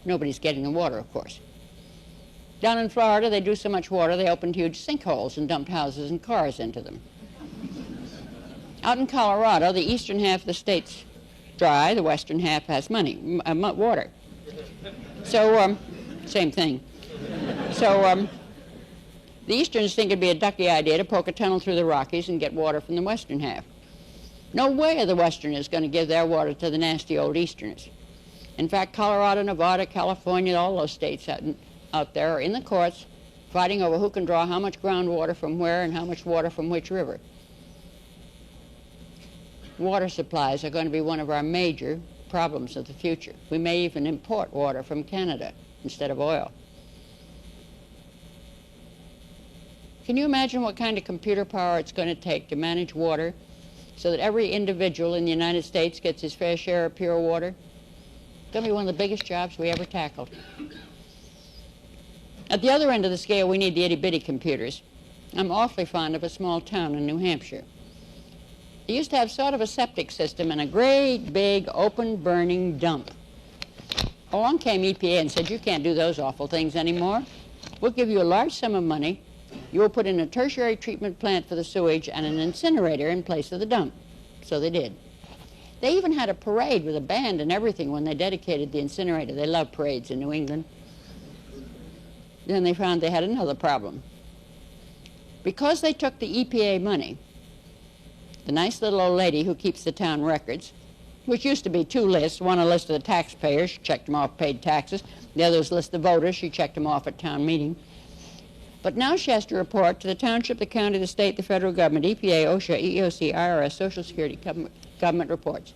Nobody's getting the water, of course. Down in Florida, they drew so much water, they opened huge sinkholes and dumped houses and cars into them. Out in Colorado, the eastern half of the state's dry, the western half has water. So, same thing. So, the easterns think it'd be a ducky idea to poke a tunnel through the Rockies and get water from the western half. No way are the westerners going to give their water to the nasty old easterners. In fact, Colorado, Nevada, California, all those states out there are in the courts fighting over who can draw how much groundwater from where and how much water from which river. Water supplies are going to be one of our major problems of the future. We may even import water from Canada instead of oil. Can you imagine what kind of computer power it's going to take to manage water so that every individual in the United States gets his fair share of pure water? It's going to be one of the biggest jobs we ever tackled. At the other end of the scale, we need the itty-bitty computers. I'm awfully fond of a small town in New Hampshire. They used to have sort of a septic system and a great big open burning dump. Along came EPA and said, you can't do those awful things anymore. We'll give you a large sum of money. You will put in a tertiary treatment plant for the sewage and an incinerator in place of the dump. So they did. They even had a parade with a band and everything when they dedicated the incinerator. They love parades in New England. Then they found they had another problem. Because they took the EPA money, the nice little old lady who keeps the town records, which used to be two lists, one a list of the taxpayers, she checked them off, paid taxes, the other was a list of voters, she checked them off at town meeting. But now she has to report to the township, the county, the state, the federal government, EPA, OSHA, EEOC, IRS, Social Security, government reports.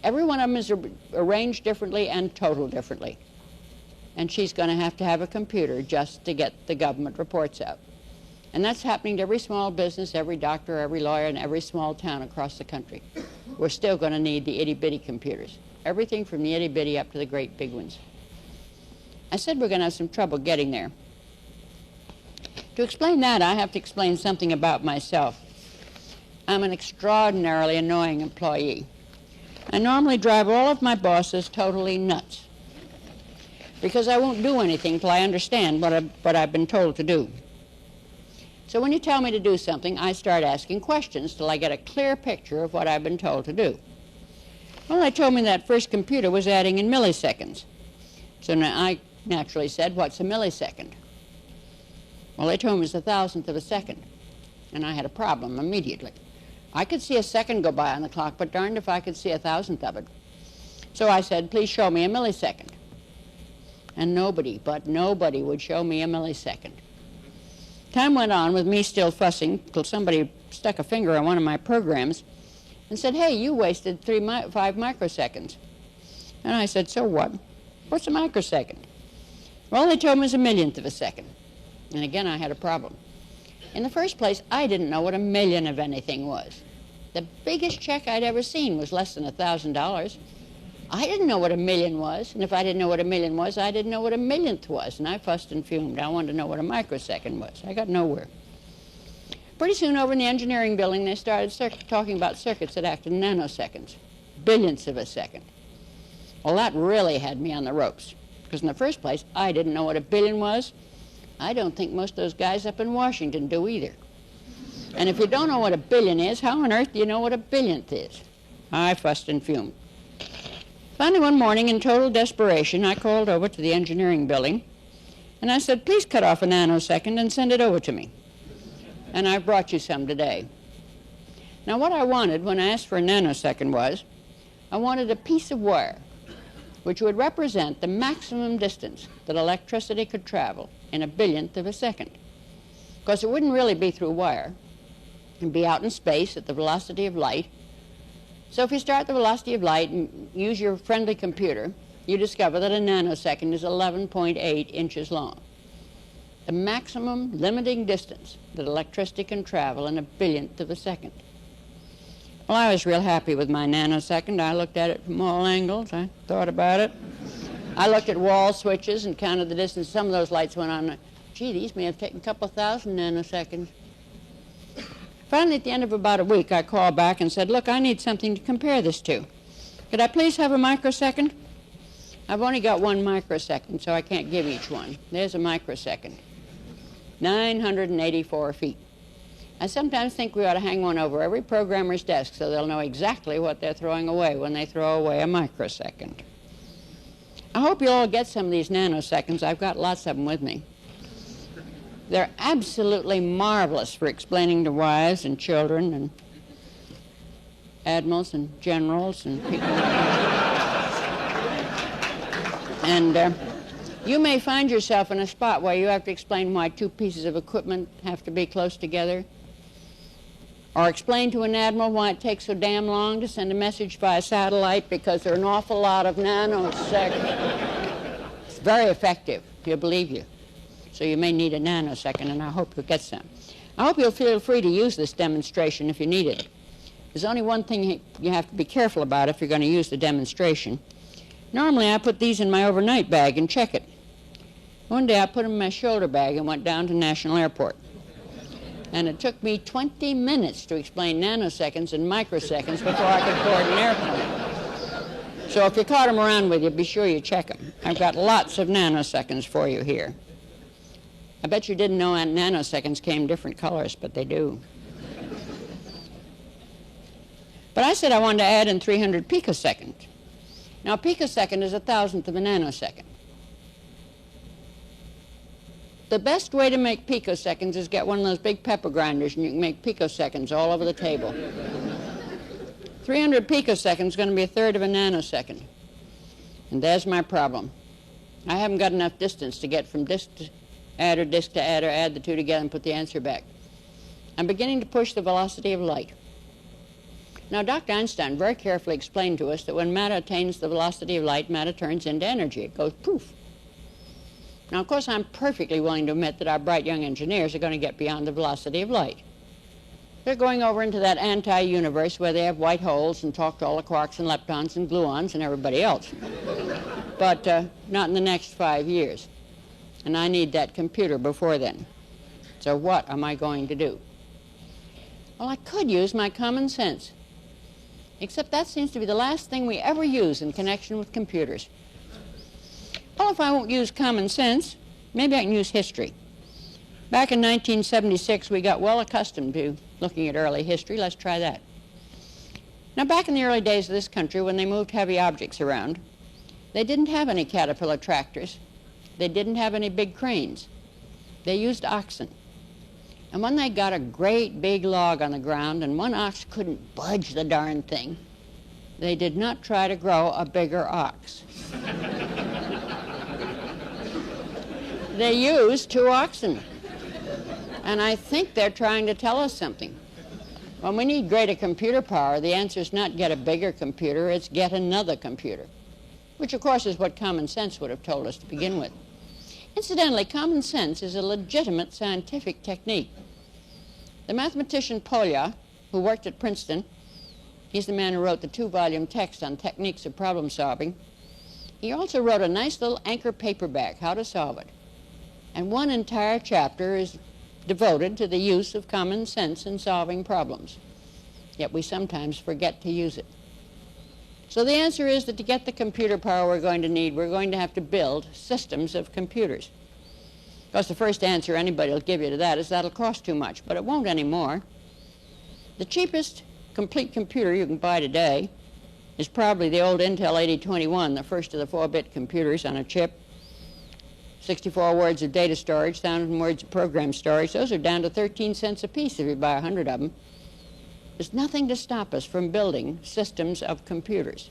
Every one of them is arranged differently and totaled differently. And she's going to have a computer just to get the government reports out. And that's happening to every small business, every doctor, every lawyer, and every small town across the country. We're still going to need the itty-bitty computers. Everything from the itty-bitty up to the great big ones. I said we're going to have some trouble getting there. To explain that, I have to explain something about myself. I'm an extraordinarily annoying employee. I normally drive all of my bosses totally nuts because I won't do anything till I understand what I've been told to do. So when you tell me to do something, I start asking questions till I get a clear picture of what I've been told to do. Well, they told me that first computer was adding in milliseconds. So now I naturally said, what's a millisecond? Well, they told me it was 1,000th of a second, and I had a problem immediately. I could see a second go by on the clock, but darned if I could see 1,000th of it. So I said, please show me a millisecond. And nobody would show me a millisecond. Time went on with me still fussing till somebody stuck a finger on one of my programs and said, hey, you wasted 5 microseconds. And I said, so what? What's a microsecond? Well, they told me it was 1,000,000th of a second. And again, I had a problem. In the first place, I didn't know what a million of anything was. The biggest check I'd ever seen was less than $1,000. I didn't know what a million was, and if I didn't know what a million was, I didn't know what a millionth was, and I fussed and fumed. I wanted to know what a microsecond was. I got nowhere. Pretty soon over in the engineering building, they started talking about circuits that acted in nanoseconds, billionths of a second. Well, that really had me on the ropes, because in the first place, I didn't know what a billion was. I don't think most of those guys up in Washington do either. And if you don't know what a billion is, how on earth do you know what a billionth is? I fussed and fumed. Finally, one morning, in total desperation, I called over to the engineering building, and I said, please cut off a nanosecond and send it over to me. And I've brought you some today. Now, what I wanted when I asked for a nanosecond was, I wanted a piece of wire which would represent the maximum distance that electricity could travel in a billionth of a second. Because it wouldn't really be through wire. It would be out in space at the velocity of light. So if you start the velocity of light and use your friendly computer, you discover that a nanosecond is 11.8 inches long. The maximum limiting distance that electricity can travel in a billionth of a second. Well, I was real happy with my nanosecond. I looked at it from all angles. I thought about it. I looked at wall switches and counted the distance. Some of those lights went on. Gee, these may have taken a couple thousand nanoseconds. Finally, at the end of about a week, I called back and said, look, I need something to compare this to. Could I please have a microsecond? I've only got 1 microsecond, so I can't give each one. There's a microsecond. 984 feet. I sometimes think we ought to hang one over every programmer's desk so they'll know exactly what they're throwing away when they throw away a microsecond. I hope you'll all get some of these nanoseconds. I've got lots of them with me. They're absolutely marvelous for explaining to wives and children and admirals and generals and people. And you may find yourself in a spot where you have to explain why 2 pieces of equipment have to be close together, or explain to an admiral why it takes so damn long to send a message via satellite because there are an awful lot of nanoseconds. It's very effective, he'll believe you. So you may need a nanosecond, and I hope you'll get some. I hope you'll feel free to use this demonstration if you need it. There's only one thing you have to be careful about if you're going to use the demonstration. Normally, I put these in my overnight bag and check it. One day, I put them in my shoulder bag and went down to National Airport. And it took me 20 minutes to explain nanoseconds and microseconds before I could board an airplane. So if you caught them around with you, be sure you check them. I've got lots of nanoseconds for you here. I bet you didn't know nanoseconds came different colors, but they do. But I said I wanted to add in 300 picoseconds. Now, a picosecond is 1,000th of a nanosecond. The best way to make picoseconds is get one of those big pepper grinders, and you can make picoseconds all over the table. 300 picoseconds is going to be 1/3 of a nanosecond. And there's my problem. I haven't got enough distance to get from disk to add or disk to add, or add the two together and put the answer back. I'm beginning to push the velocity of light. Now, Dr. Einstein very carefully explained to us that when matter attains the velocity of light, matter turns into energy. It goes poof. Now, of course, I'm perfectly willing to admit that our bright young engineers are going to get beyond the velocity of light. They're going over into that anti-universe where they have white holes and talk to all the quarks and leptons and gluons and everybody else. But not in the next 5 years. And I need that computer before then. So what am I going to do? Well, I could use my common sense. Except that seems to be the last thing we ever use in connection with computers. Well, if I won't use common sense, maybe I can use history. Back in 1976, we got well accustomed to looking at early history. Let's try that. Now, back in the early days of this country, when they moved heavy objects around, they didn't have any Caterpillar tractors. They didn't have any big cranes. They used oxen. And when they got a great big log on the ground and one ox couldn't budge the darn thing, they did not try to grow a bigger ox. They used 2 oxen. And I think they're trying to tell us something. When we need greater computer power, the answer is not get a bigger computer, it's get another computer, which of course is what common sense would have told us to begin with. Incidentally, common sense is a legitimate scientific technique. The mathematician Polya, who worked at Princeton, he's the man who wrote the 2-volume text on techniques of problem solving. He also wrote a nice little anchor paperback, How to Solve It. And one entire chapter is devoted to the use of common sense in solving problems. Yet we sometimes forget to use it. So the answer is that to get the computer power we're going to need, we're going to have to build systems of computers. Of course, the first answer anybody will give you to that is that'll cost too much, but it won't anymore. The cheapest complete computer you can buy today is probably the old Intel 8021, the first of the 4-bit computers on a chip. 64 words of data storage, 1,000 words of program storage. Those are down to 13 cents a piece if you buy 100 of them. There's nothing to stop us from building systems of computers.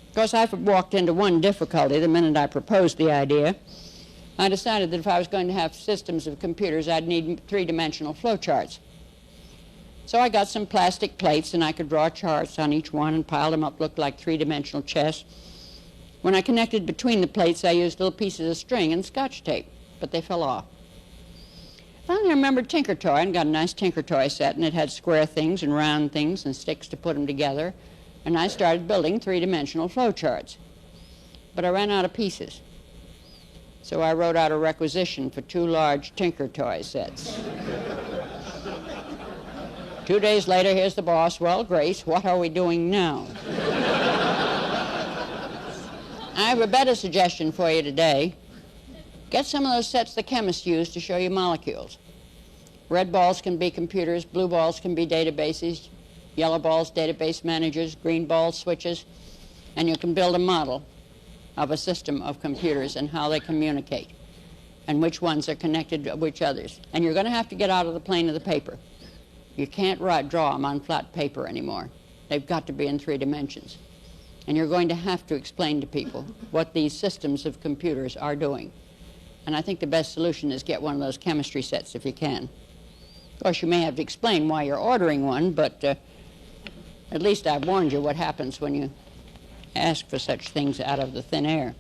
Of course, I walked into one difficulty the minute I proposed the idea. I decided that if I was going to have systems of computers, I'd need 3-dimensional flowcharts. So I got some plastic plates, and I could draw charts on each one and pile them up, looked like 3-dimensional chess. When I connected between the plates, I used little pieces of string and Scotch tape, but they fell off. Finally, I remembered Tinker Toy and got a nice Tinker Toy set, and it had square things and round things and sticks to put them together, and I started building 3-dimensional flowcharts. But I ran out of pieces, so I wrote out a requisition for 2 large Tinker Toy sets. 2 days later, here's the boss. Well, Grace, what are we doing now? I have a better suggestion for you today. Get some of those sets the chemists use to show you molecules. Red balls can be computers, blue balls can be databases, yellow balls database managers, green balls switches, and you can build a model of a system of computers and how they communicate and which ones are connected to which others. And you're going to have to get out of the plane of the paper. You can't draw them on flat paper anymore. They've got to be in 3 dimensions. And you're going to have to explain to people what these systems of computers are doing. And I think the best solution is get one of those chemistry sets if you can. Of course, you may have to explain why you're ordering one, but at least I've warned you what happens when you ask for such things out of the thin air.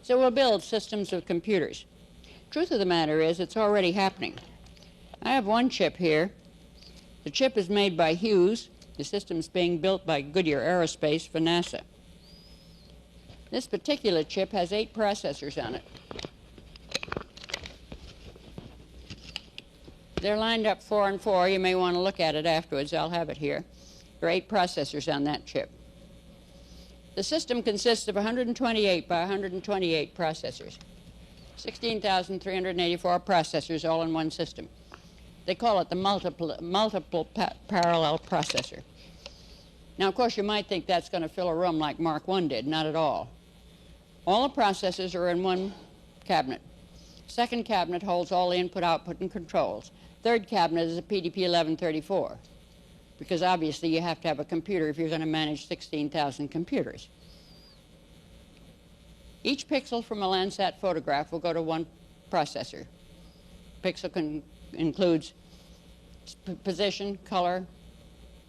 So we'll build systems of computers. Truth of the matter is it's already happening. I have one chip here. The chip is made by Hughes. The system's being built by Goodyear Aerospace for NASA. This particular chip has 8 processors on it. They're lined up 4 and 4. You may want to look at it afterwards. I'll have it here. There are 8 processors on that chip. The system consists of 128 by 128 processors, 16,384 processors all in one system. They call it the multiple parallel processor. Now, of course, you might think that's going to fill a room like Mark I did. Not at all. All the processors are in one cabinet. Second cabinet holds all the input, output, and controls. Third cabinet is a PDP 1134. Because obviously you have to have a computer if you're going to manage 16,000 computers. Each pixel from a Landsat photograph will go to one processor. Pixel includes position, color,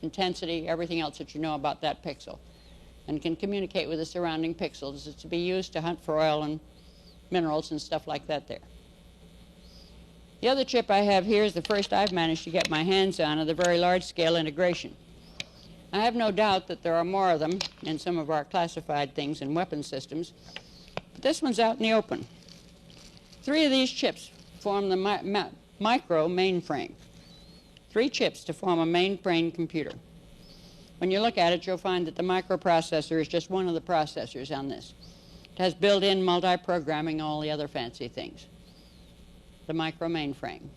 intensity, everything else that you know about that pixel, and can communicate with the surrounding pixels. It's to be used to hunt for oil and minerals and stuff like that there. The other chip I have here is the first I've managed to get my hands on of the very large-scale integration. I have no doubt that there are more of them in some of our classified things in weapon systems, but this one's out in the open. 3 of these chips form the micro mainframe. 3 chips to form a mainframe computer. When you look at it, you'll find that the microprocessor is just one of the processors on this. It has built-in multi-programming, all the other fancy things. The micro mainframe.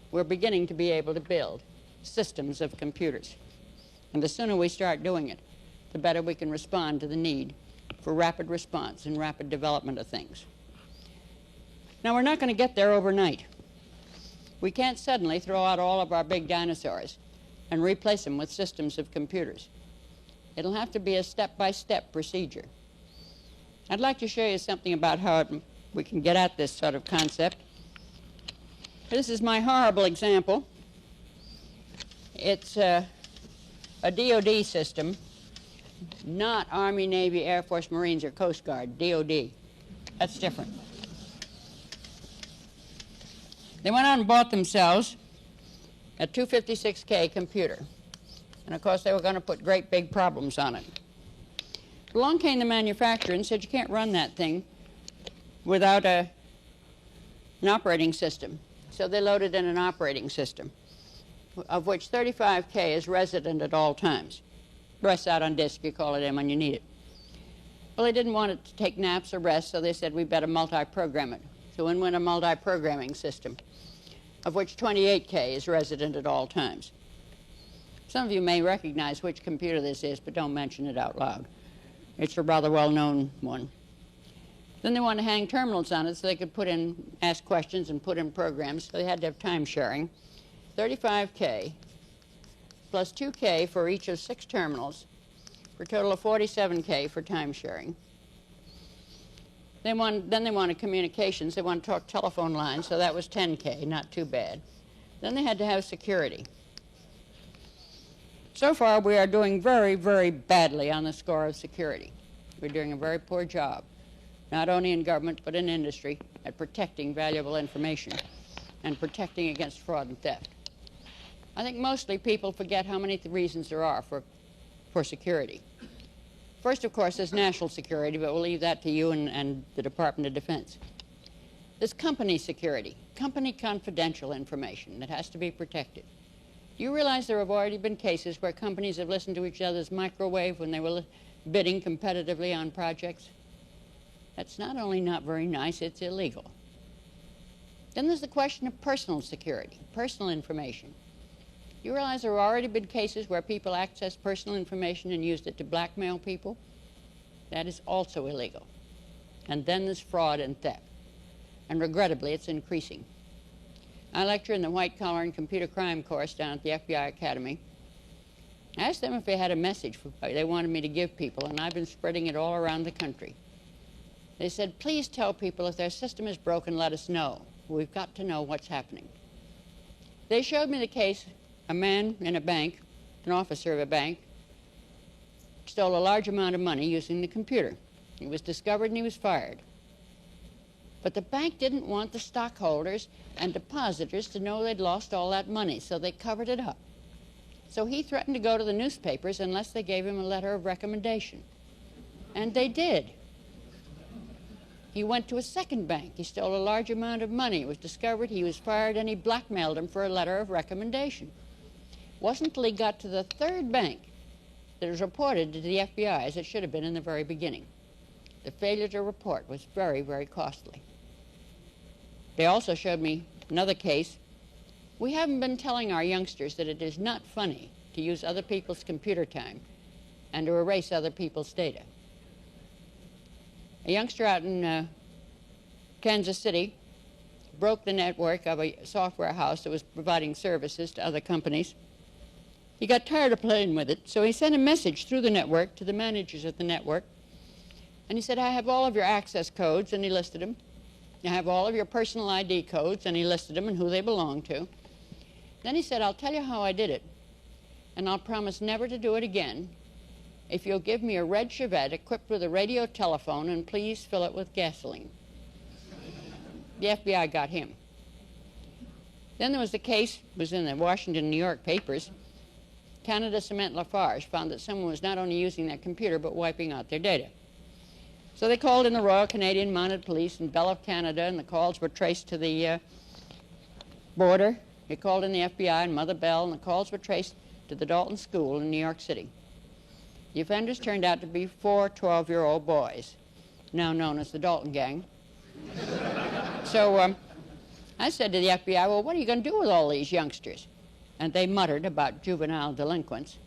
We're beginning to be able to build systems of computers. And the sooner we start doing it, the better we can respond to the need for rapid response and rapid development of things. Now, we're not going to get there overnight. We can't suddenly throw out all of our big dinosaurs and replace them with systems of computers. It'll have to be a step-by-step procedure. I'd like to show you something about how we can get at this sort of concept. This is my horrible example. It's a DOD system, not Army, Navy, Air Force, Marines, or Coast Guard, DOD. That's different. They went out and bought themselves a 256K computer. And of course, they were going to put great big problems on it. Along came the manufacturer and said, you can't run that thing without an operating system. So they loaded in an operating system, of which 35K is resident at all times. The rest out on disk, you call it in when you need it. Well, they didn't want it to take naps or rest, so they said we better multi-program it. So in went a multi-programming system, of which 28K is resident at all times. Some of you may recognize which computer this is, but don't mention it out loud. It's a rather well-known one. Then they wanted to hang terminals on it so they could ask questions and put in programs, so they had to have time sharing. 35K plus 2K for each of 6 terminals, for a total of 47K for time sharing. Then they wanted communications. They wanted to talk telephone lines, so that was 10K, not too bad. Then they had to have security. So far, we are doing very, very badly on the score of security. We're doing a very poor job, not only in government, but in industry, at protecting valuable information and protecting against fraud and theft. I think mostly people forget how many reasons there are for security. First, of course, is national security, but we'll leave that to you and the Department of Defense. There's company security, company confidential information that has to be protected. Do you realize there have already been cases where companies have listened to each other's microwave when they were bidding competitively on projects? That's not only not very nice, it's illegal. Then there's the question of personal security, personal information. You realize there have already been cases where people accessed personal information and used it to blackmail people? That is also illegal. And then there's fraud and theft. And regrettably, it's increasing. I lecture in the white collar and computer crime course down at the FBI Academy. I asked them if they had a message they wanted me to give people, and I've been spreading it all around the country. They said, please tell people if their system is broken, let us know. We've got to know what's happening. They showed me the case. A man in a bank, an officer of a bank, stole a large amount of money using the computer. He was discovered and he was fired. But the bank didn't want the stockholders and depositors to know they'd lost all that money, so they covered it up. So he threatened to go to the newspapers unless they gave him a letter of recommendation. And they did. He went to a second bank. He stole a large amount of money. It was discovered, he was fired, and he blackmailed him for a letter of recommendation. It wasn't until he got to the third bank that it was reported to the FBI, as it should have been in the very beginning. The failure to report was very, very costly. They also showed me another case. We haven't been telling our youngsters that it is not funny to use other people's computer time and to erase other people's data. A youngster out in Kansas City broke the network of a software house that was providing services to other companies. He got tired of playing with it, so he sent a message through the network to the managers of the network. And he said, I have all of your access codes, and he listed them. I have all of your personal ID codes, and he listed them and who they belong to. Then he said, I'll tell you how I did it, and I'll promise never to do it again if you'll give me a red Chevette equipped with a radio telephone and please fill it with gasoline. The FBI got him. Then there was the case, it was in the Washington, New York papers, Canada Cement Lafarge found that someone was not only using their computer but wiping out their data. So they called in the Royal Canadian Mounted Police and Bell of Canada, and the calls were traced to the border. They called in the FBI and Mother Bell, and the calls were traced to the Dalton School in New York City. The offenders turned out to be 4 12-year-old boys, now known as the Dalton Gang. So I said to the FBI, well, what are you going to do with all these youngsters? And they muttered about juvenile delinquents.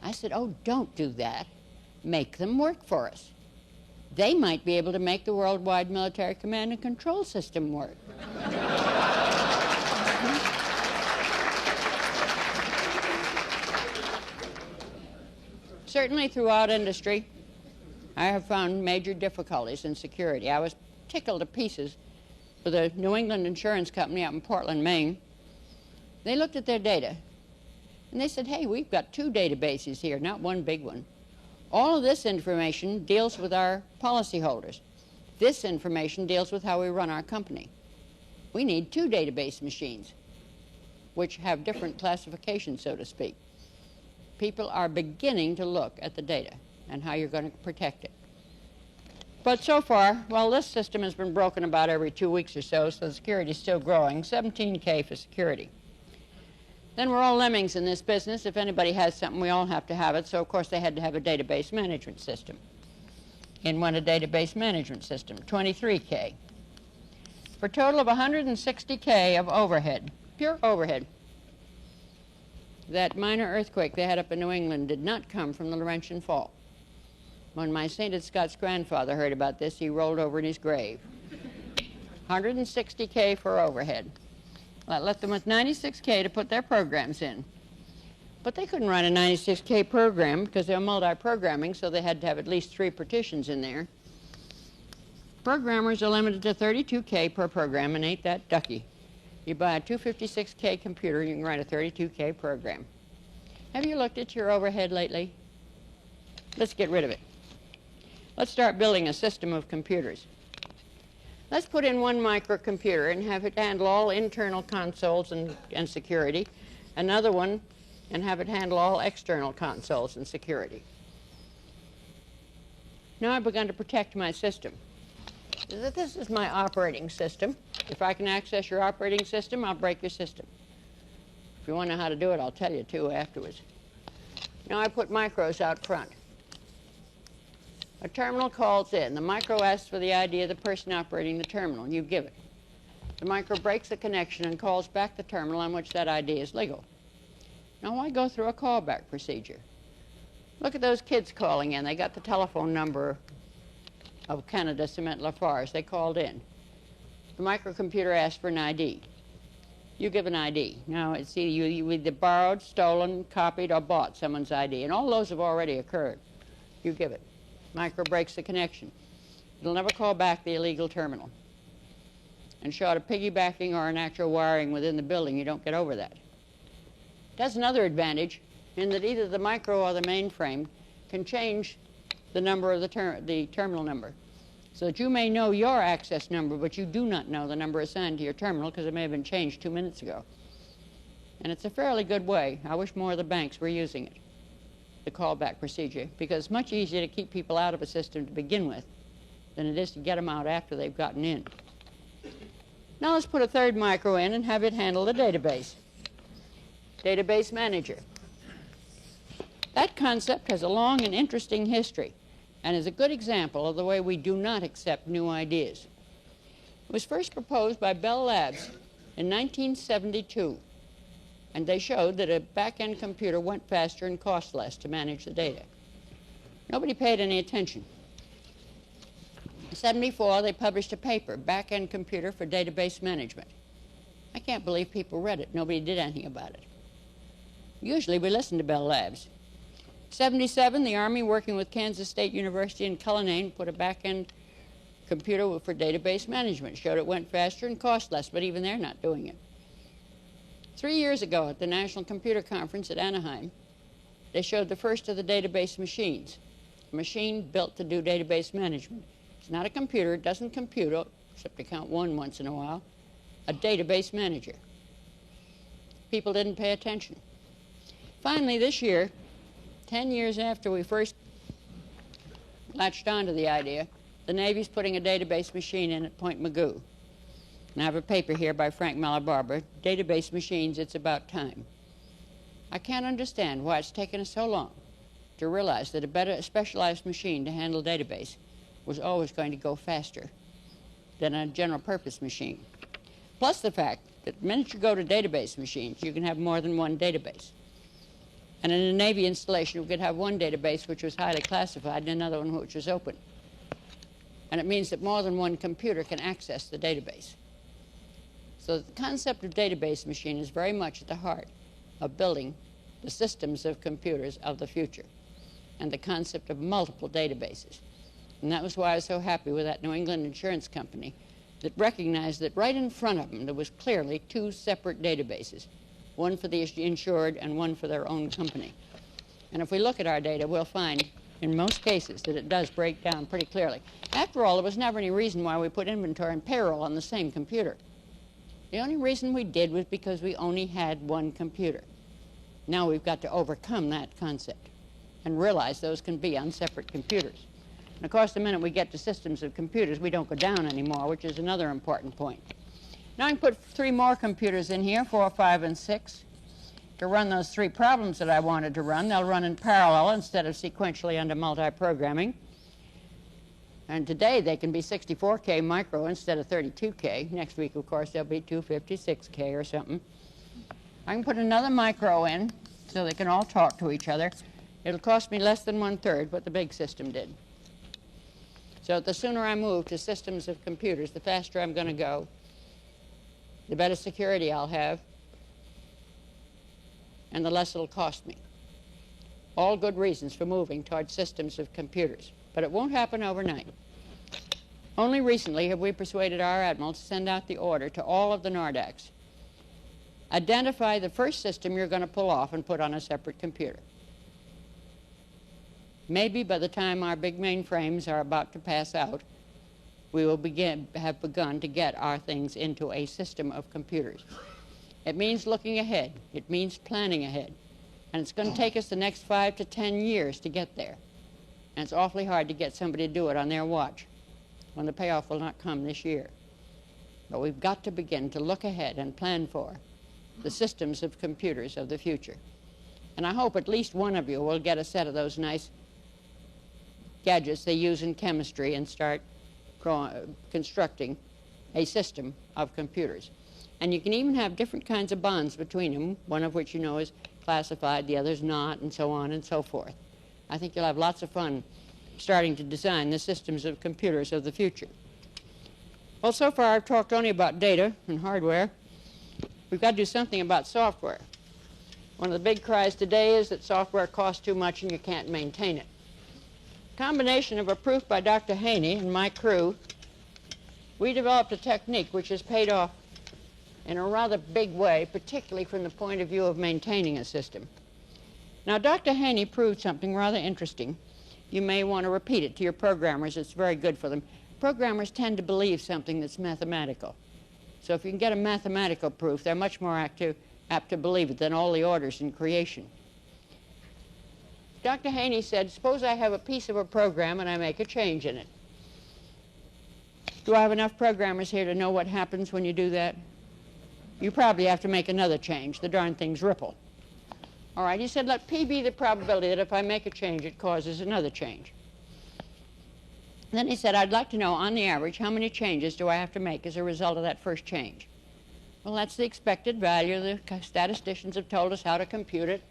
I said, oh, don't do that. Make them work for us. They might be able to make the worldwide military command and control system work. Certainly throughout industry, I have found major difficulties in security. I was tickled to pieces with a New England insurance company out in Portland, Maine. They looked at their data, and they said, hey, we've got 2 databases here, not one big one. All of this information deals with our policyholders. This information deals with how we run our company. We need 2 database machines, which have different classifications, so to speak. People are beginning to look at the data and how you're going to protect it. But so far, well, this system has been broken about every 2 weeks or so, so the security is still growing, 17K for security. Then we're all lemmings in this business. If anybody has something, we all have to have it. So, of course, they had to have a database management system. In went a database management system, 23K. For a total of 160K of overhead, pure overhead. That minor earthquake they had up in New England did not come from the Laurentian Fault. When my sainted Scots grandfather heard about this, he rolled over in his grave. 160K for overhead. I left them with 96K to put their programs in. But they couldn't write a 96K program because they were multi-programming, so they had to have at least 3 partitions in there. Programmers are limited to 32K per program, and ain't that ducky. You buy a 256K computer, you can write a 32K program. Have you looked at your overhead lately? Let's get rid of it. Let's start building a system of computers. Let's put in one microcomputer and have it handle all internal consoles and security, another one and have it handle all external consoles and security. Now I've begun to protect my system. This is my operating system. If I can access your operating system, I'll break your system. If you want to know how to do it, I'll tell you too afterwards. Now I put micros out front. A terminal calls in. The micro asks for the ID of the person operating the terminal, and you give it. The micro breaks the connection and calls back the terminal on which that ID is legal. Now why go through a callback procedure? Look at those kids calling in. They got the telephone number of Canada Cement Lafarge. They called in. The microcomputer asks for an ID. You give an ID. Now it's either you either borrowed, stolen, copied, or bought someone's ID, and all those have already occurred. You give it. Micro breaks the connection. It'll never call back the illegal terminal. And short of piggybacking or an actual wiring within the building, you don't get over that. It has another advantage in that either the micro or the mainframe can change the number of the terminal number, so that you may know your access number, but you do not know the number assigned to your terminal because it may have been changed 2 minutes ago. And it's a fairly good way. I wish more of the banks were using it. The callback procedure, because it's much easier to keep people out of a system to begin with than it is to get them out after they've gotten in. Now let's put a third micro in and have it handle the database. Database manager. That concept has a long and interesting history and is a good example of the way we do not accept new ideas. It was first proposed by Bell Labs in 1972. And they showed that a back-end computer went faster and cost less to manage the data. Nobody paid any attention. In 1974, they published a paper, Back-End Computer for Database Management. I can't believe people read it. Nobody did anything about it. Usually we listen to Bell Labs. In 1977, the Army, working with Kansas State University in Cullinane, put a back-end computer for database management. Showed it went faster and cost less, but even they're not doing it. 3 years ago at the National Computer Conference at Anaheim, they showed the first of the database machines, a machine built to do database management. It's not a computer, it doesn't compute, except to count one once in a while, a database manager. People didn't pay attention. Finally, this year, 10 years after we first latched onto the idea, the Navy's putting a database machine in at Point Magoo. And I have a paper here by Frank Malabarba, Database Machines, It's About Time. I can't understand why it's taken us so long to realize that a better specialized machine to handle database was always going to go faster than a general purpose machine. Plus the fact that the minute you go to database machines, you can have more than one database. And in a Navy installation, we could have one database which was highly classified and another one which was open. And it means that more than one computer can access the database. So the concept of database machine is very much at the heart of building the systems of computers of the future and the concept of multiple databases. And that was why I was so happy with that New England insurance company that recognized that right in front of them there was clearly two separate databases, one for the insured and one for their own company. And if we look at our data, we'll find in most cases that it does break down pretty clearly. After all, there was never any reason why we put inventory and payroll on the same computer. The only reason we did was because we only had one computer. Now we've got to overcome that concept and realize those can be on separate computers. And of course, the minute we get to systems of computers, we don't go down anymore, which is another important point. Now I can put 3 more computers in here, 4, 5, and 6, to run those 3 problems that I wanted to run. They'll run in parallel instead of sequentially under multi-programming. And today they can be 64K micro instead of 32K. Next week, of course, they'll be 256K or something. I can put another micro in so they can all talk to each other. It'll cost me less than 1/3 what the big system did. So the sooner I move to systems of computers, the faster I'm going to go, the better security I'll have, and the less it'll cost me. All good reasons for moving toward systems of computers. But it won't happen overnight. Only recently have we persuaded our admiral to send out the order to all of the Nordacs. Identify the first system you're going to pull off and put on a separate computer. Maybe by the time our big mainframes are about to pass out, we will have begun to get our things into a system of computers. It means looking ahead. It means planning ahead. And it's going to take us the next 5 to 10 years to get there. And it's awfully hard to get somebody to do it on their watch when the payoff will not come this year. But we've got to begin to look ahead and plan for the systems of computers of the future. And I hope at least one of you will get a set of those nice gadgets they use in chemistry and start constructing a system of computers. And you can even have different kinds of bonds between them, one of which you know is classified, the other's not, and so on and so forth. I think you'll have lots of fun starting to design the systems of computers of the future. Well, so far I've talked only about data and hardware. We've got to do something about software. One of the big cries today is that software costs too much and you can't maintain it. A combination of a proof by Dr. Haney and my crew, we developed a technique which has paid off in a rather big way, particularly from the point of view of maintaining a system. Now, Dr. Haney proved something rather interesting. You may want to repeat it to your programmers. It's very good for them. Programmers tend to believe something that's mathematical. So if you can get a mathematical proof, they're much more apt to believe it than all the orders in creation. Dr. Haney said, suppose I have a piece of a program and I make a change in it. Do I have enough programmers here to know what happens when you do that? You probably have to make another change. The darn things ripple. All right, he said, let P be the probability that if I make a change, it causes another change. Then he said, I'd like to know, on the average, how many changes do I have to make as a result of that first change? Well, that's the expected value. The statisticians have told us how to compute it.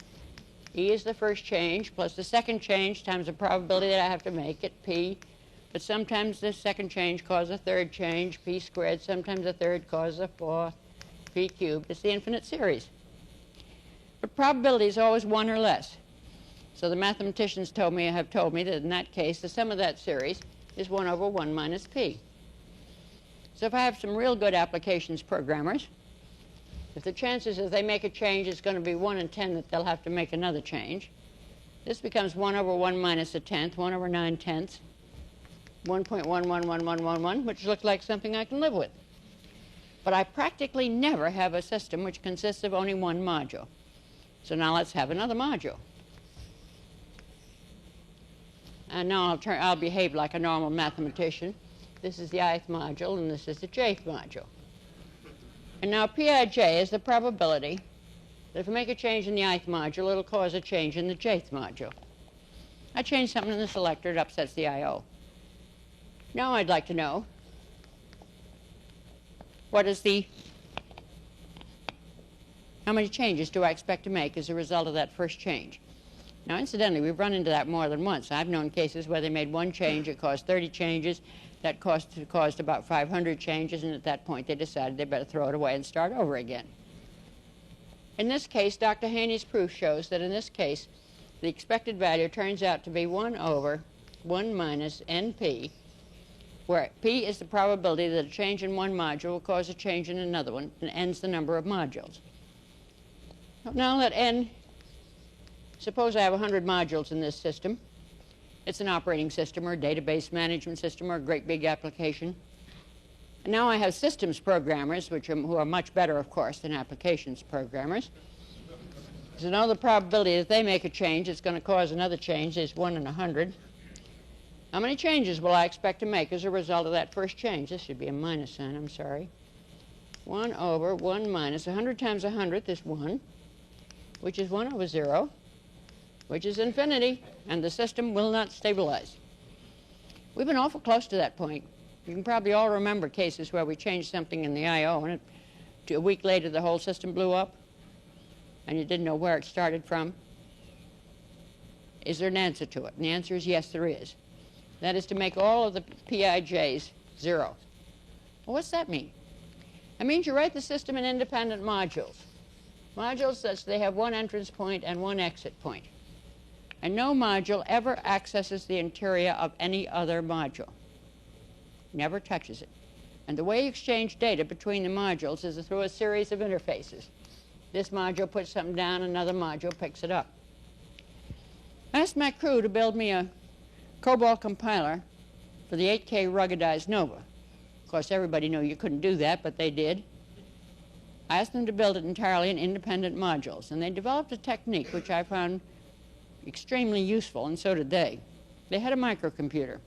E is the first change, plus the second change times the probability that I have to make it, P. But sometimes the second change causes a third change, P squared. Sometimes a third causes a fourth, P cubed. It's the infinite series. But probability is always 1 or less. So the mathematicians have told me that in that case, the sum of that series is 1 over 1 minus P. So if I have some real good applications programmers, if the chances if they make a change is going to be 1 in 10 that they'll have to make another change, this becomes 1 over 1 minus a tenth, 1 over 9 tenths, 1.111111, which looks like something I can live with. But I practically never have a system which consists of only one module. So now let's have another module. And now I'll behave like a normal mathematician. This is the ith module, and this is the jth module. And now Pij is the probability that if we make a change in the ith module, it'll cause a change in the jth module. I change something in the selector, it upsets the I.O. Now I'd like to know how many changes do I expect to make as a result of that first change? Now, incidentally, we've run into that more than once. I've known cases where they made one change, it caused 30 changes, that caused about 500 changes, and at that point they decided they better throw it away and start over again. In this case, Dr. Haney's proof shows that in this case, the expected value turns out to be 1 over 1 minus NP, where P is the probability that a change in one module will cause a change in another one, and N's the number of modules. Now let N, suppose I have 100 modules in this system. It's an operating system or a database management system or a great big application. And now I have systems programmers, who are much better, of course, than applications programmers. So now the probability that they make a change it's going to cause another change is 1 in 100. How many changes will I expect to make as a result of that first change? This should be a minus sign, I'm sorry. 1 over 1 minus 100 times 100th is 1, which is 1 over 0, which is infinity, and the system will not stabilize. We've been awful close to that point. You can probably all remember cases where we changed something in the I.O. and a week later the whole system blew up and you didn't know where it started from. Is there an answer to it? And the answer is yes, there is. That is to make all of the Pij's 0. Well, what's that mean? It means you write the system in independent modules. Modules such they have one entrance point and one exit point. And no module ever accesses the interior of any other module. Never touches it. And the way you exchange data between the modules is through a series of interfaces. This module puts something down, another module picks it up. I asked my crew to build me a COBOL compiler for the 8K ruggedized Nova. Of course, everybody knew you couldn't do that, but they did. I asked them to build it entirely in independent modules, and they developed a technique which I found extremely useful, and so did they. They had a microcomputer.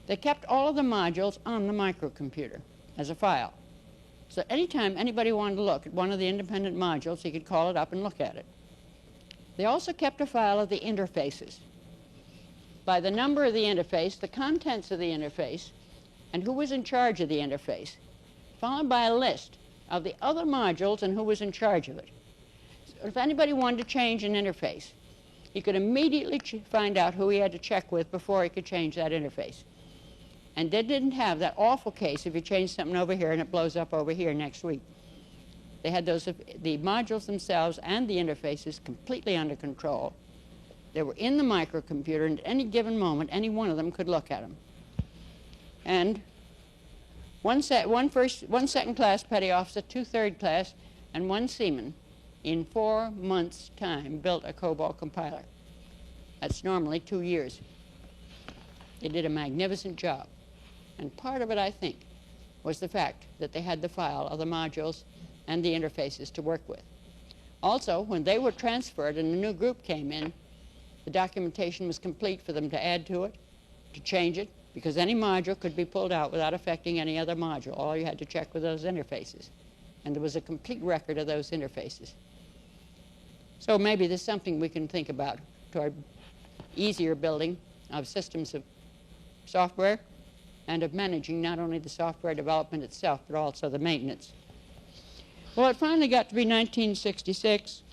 They kept all of the modules on the microcomputer as a file. So anytime anybody wanted to look at one of the independent modules, he could call it up and look at it. They also kept a file of the interfaces. By the number of the interface, the contents of the interface, and who was in charge of the interface, followed by a list of the other modules and who was in charge of it. So if anybody wanted to change an interface, he could immediately find out who he had to check with before he could change that interface. And they didn't have that awful case if you change something over here and it blows up over here next week. They had the modules themselves and the interfaces completely under control. They were in the microcomputer, and at any given moment, any one of them could look at them. And one second class petty officer, 2 third class, and 1 seaman in 4 months' time built a COBOL compiler. That's normally 2 years. They did a magnificent job. And part of it, I think, was the fact that they had the file of the modules and the interfaces to work with. Also, when they were transferred and a new group came in, the documentation was complete for them to add to it, to change it, because any module could be pulled out without affecting any other module. All you had to check were those interfaces. And there was a complete record of those interfaces. So maybe there's something we can think about toward easier building of systems of software and of managing not only the software development itself, but also the maintenance. Well, it finally got to be 1966,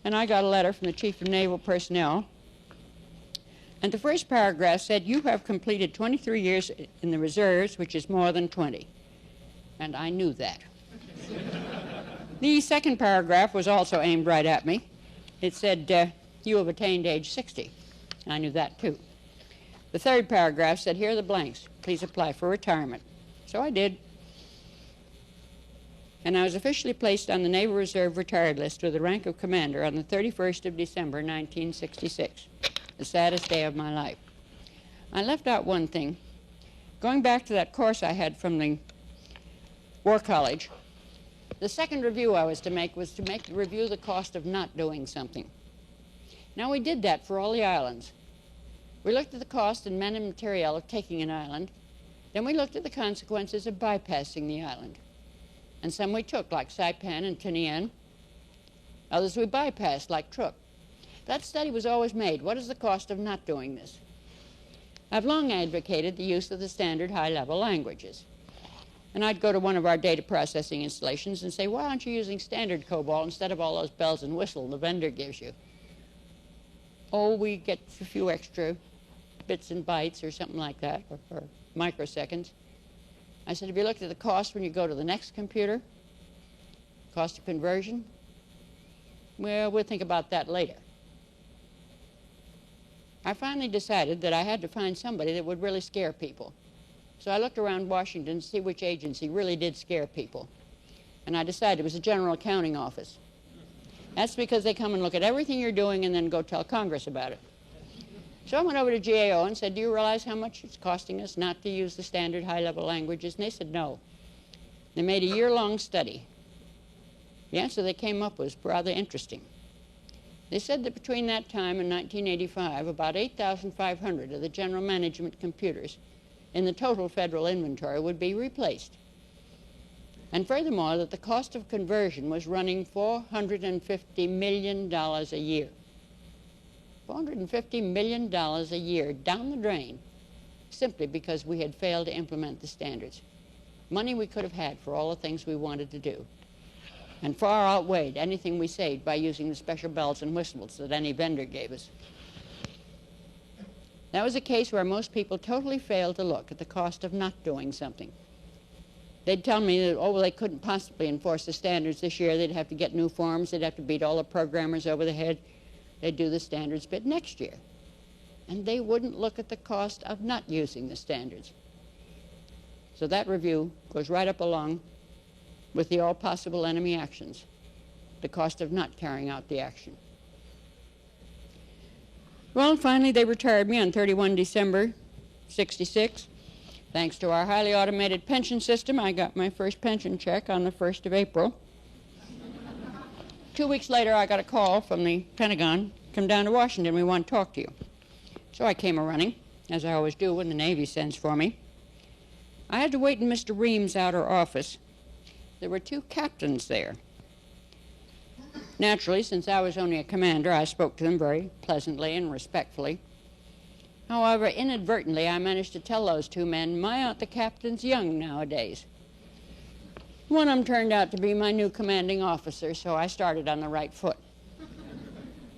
and I got a letter from the Chief of Naval Personnel. And the first paragraph said, "You have completed 23 years in the reserves, which is more than 20. And I knew that. The second paragraph was also aimed right at me. It said, "You have attained age 60. And I knew that, too. The third paragraph said, "Here are the blanks. Please apply for retirement." So I did. And I was officially placed on the Naval Reserve retired list with the rank of commander on the 31st of December, 1966, the saddest day of my life. I left out one thing. Going back to that course I had from the War College, The second review I was to make review the cost of not doing something. Now, we did that for all the islands. We looked at the cost in men and material of taking an island. Then we looked at the consequences of bypassing the island. And some we took, like Saipan and Tinian. Others we bypassed, like Truk. That study was always made. What is the cost of not doing this? I've long advocated the use of the standard high-level languages. And I'd go to one of our data processing installations and say, why aren't you using standard COBOL instead of all those bells and whistles the vendor gives you? Oh, we get a few extra bits and bytes or something like that, or microseconds. I said, have you looked at the cost when you go to the next computer? Cost of conversion? Well, we'll think about that later. I finally decided that I had to find somebody that would really scare people. So I looked around Washington to see which agency really did scare people. And I decided it was the General Accounting Office. That's because they come and look at everything you're doing and then go tell Congress about it. So I went over to GAO and said, do you realize how much it's costing us not to use the standard high-level languages? And they said no. They made a year-long study. The answer they came up with was rather interesting. They said that between that time and 1985, about 8,500 of the general management computers in the total federal inventory would be replaced. And furthermore, that the cost of conversion was running $450 million a year. $450 million a year down the drain simply because we had failed to implement the standards. Money we could have had for all the things we wanted to do, and far outweighed anything we saved by using the special bells and whistles that any vendor gave us. That was a case where most people totally failed to look at the cost of not doing something. They'd tell me that, oh, well, they couldn't possibly enforce the standards this year. They'd have to get new forms. They'd have to beat all the programmers over the head. They'd do the standards bit next year. And they wouldn't look at the cost of not using the standards. So that review goes right up along with the all possible enemy actions, the cost of not carrying out the action. Well, finally, they retired me on 31 December, '66. Thanks to our highly automated pension system, I got my first pension check on the 1st of April. 2 weeks later, I got a call from the Pentagon, come down to Washington, we want to talk to you. So I came a-running, as I always do when the Navy sends for me. I had to wait in Mr. Ream's outer office. There were 2 captains there. Naturally, since I was only a commander, I spoke to them very pleasantly and respectfully. However, inadvertently, I managed to tell those 2 men, my, aren't the captains young nowadays? One of them turned out to be my new commanding officer, so I started on the right foot.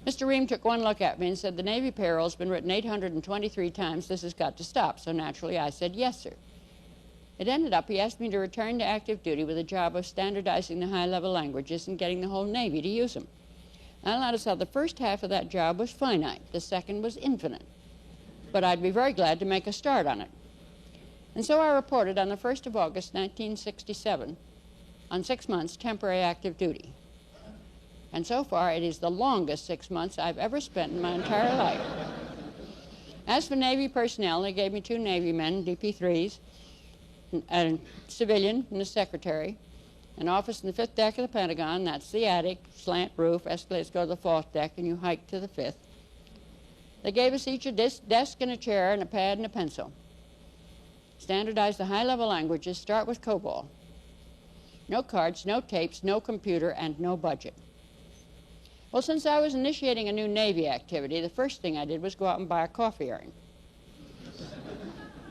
Mr. Ream took one look at me and said, the Navy payroll's been written 823 times, this has got to stop. So naturally, I said, yes, sir. It ended up, he asked me to return to active duty with a job of standardizing the high-level languages and getting the whole Navy to use them. I noticed how the first half of that job was finite, the second was infinite. But I'd be very glad to make a start on it. And so I reported on the 1st of August, 1967, on 6 months temporary active duty. And so far, it is the longest 6 months I've ever spent in my entire life. As for Navy personnel, they gave me 2 Navy men, DP3s, a civilian and a secretary, an office in the 5th deck of the Pentagon, that's the attic, slant roof, escalators go to the 4th deck, and you hike to the 5th. They gave us each a desk and a chair and a pad and a pencil. Standardize the high-level languages, start with COBOL. No cards, no tapes, no computer, and no budget. Well, since I was initiating a new Navy activity, the first thing I did was go out and buy a coffee urn.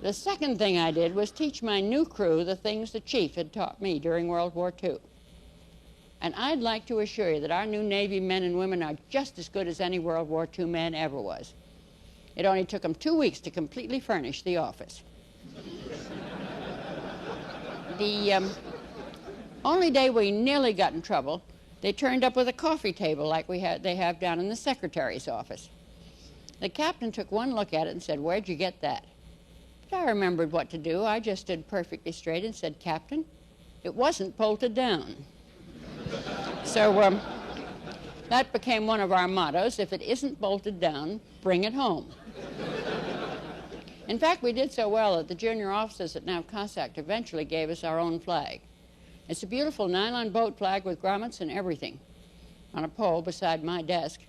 The second thing I did was teach my new crew the things the chief had taught me during World War II. And I'd like to assure you that our new Navy men and women are just as good as any World War II man ever was. It only took them 2 weeks to completely furnish the office. The only day we nearly got in trouble, they turned up with a coffee table like they have down in the secretary's office. The captain took one look at it and said, "Where'd you get that?" But I remembered what to do. I just stood perfectly straight and said, "Captain, it wasn't bolted down." So that became one of our mottos: if it isn't bolted down, bring it home. In fact, we did so well that the junior officers at NAV Cossack eventually gave us our own flag. It's a beautiful nylon boat flag with grommets and everything on a pole beside my desk.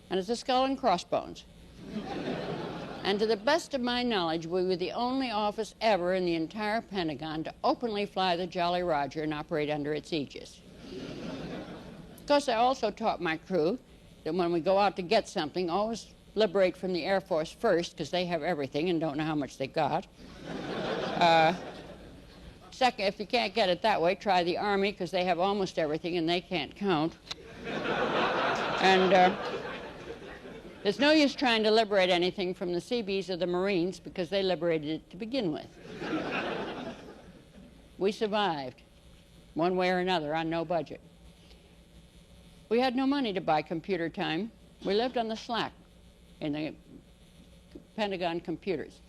And it's a skull and crossbones. And to the best of my knowledge, we were the only office ever in the entire Pentagon to openly fly the Jolly Roger and operate under its aegis. Of course, I also taught my crew that when we go out to get something, always liberate from the Air Force first, because they have everything and don't know how much they got. Second, if you can't get it that way, try the Army, because they have almost everything and they can't count. And there's no use trying to liberate anything from the Seabees or the Marines, because they liberated it to begin with. We survived, one way or another, on no budget. We had no money to buy computer time. We lived on the slack in the Pentagon computers.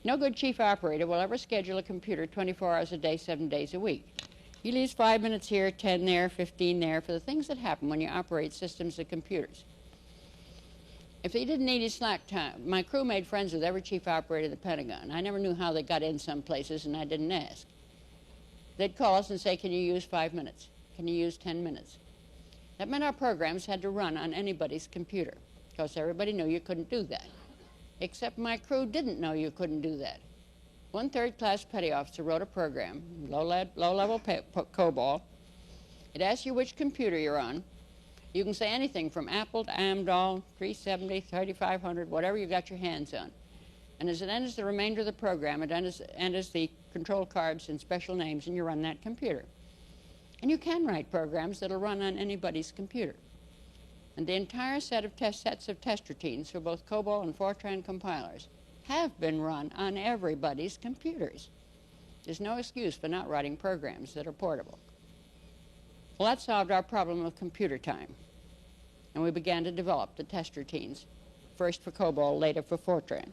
No good chief operator will ever schedule a computer 24 hours a day, 7 days a week. He leaves 5 minutes here, 10 there, 15 there, for the things that happen when you operate systems of computers. If he didn't need his slack time, my crew made friends with every chief operator of the Pentagon. I never knew how they got in some places, and I didn't ask. They'd call us and say, can you use 5 minutes? Can you use 10 minutes? That meant our programs had to run on anybody's computer, because everybody knew you couldn't do that. Except my crew didn't know you couldn't do that. One third-class petty officer wrote a program, low-level COBOL. It asks you which computer you're on. You can say anything from Apple to Amdahl, 370, 3500, whatever you got your hands on. And as it enters the remainder of the program, it enters the control cards and special names, and you run that computer. And you can write programs that'll run on anybody's computer. And the entire set of sets of test routines for both COBOL and Fortran compilers have been run on everybody's computers. There's no excuse for not writing programs that are portable. Well, that solved our problem of computer time. And we began to develop the test routines, first for COBOL, later for Fortran.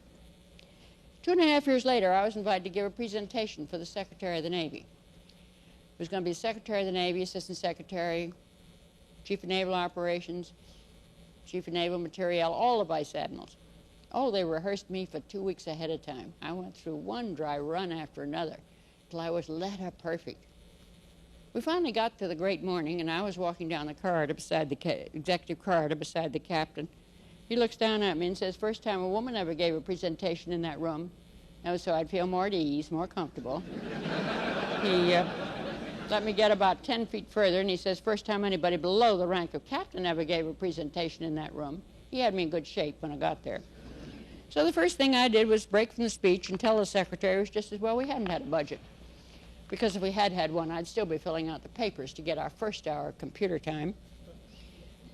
2.5 years later, I was invited to give a presentation for the Secretary of the Navy. It was going to be the Secretary of the Navy, Assistant Secretary, Chief of Naval Operations, Chief of Naval Materiel, all the Vice Admirals. Oh, they rehearsed me for 2 weeks ahead of time. I went through one dry run after another till I was letter perfect. We finally got to the great morning, and I was walking down the corridor beside the executive corridor beside the captain. He looks down at me and says, first time a woman ever gave a presentation in that room. That was so I'd feel more at ease, more comfortable. He let me get about 10 feet further, and he says, first time anybody below the rank of captain ever gave a presentation in that room. He had me in good shape when I got there. So the first thing I did was break from the speech and tell the secretary it was just as well we hadn't had a budget. Because if we had had one, I'd still be filling out the papers to get our first hour of computer time.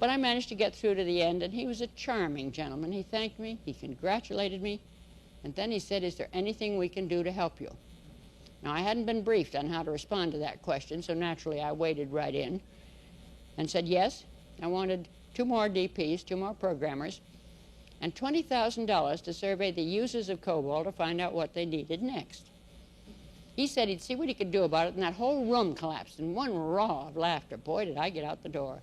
But I managed to get through to the end, and he was a charming gentleman. He thanked me, he congratulated me, and then he said, is there anything we can do to help you? Now, I hadn't been briefed on how to respond to that question, so naturally I waded right in and said, yes, I wanted 2 more DPs, 2 more programmers, and $20,000 to survey the users of COBOL to find out what they needed next. He said he'd see what he could do about it, and that whole room collapsed in one roar of laughter. Boy, did I get out the door.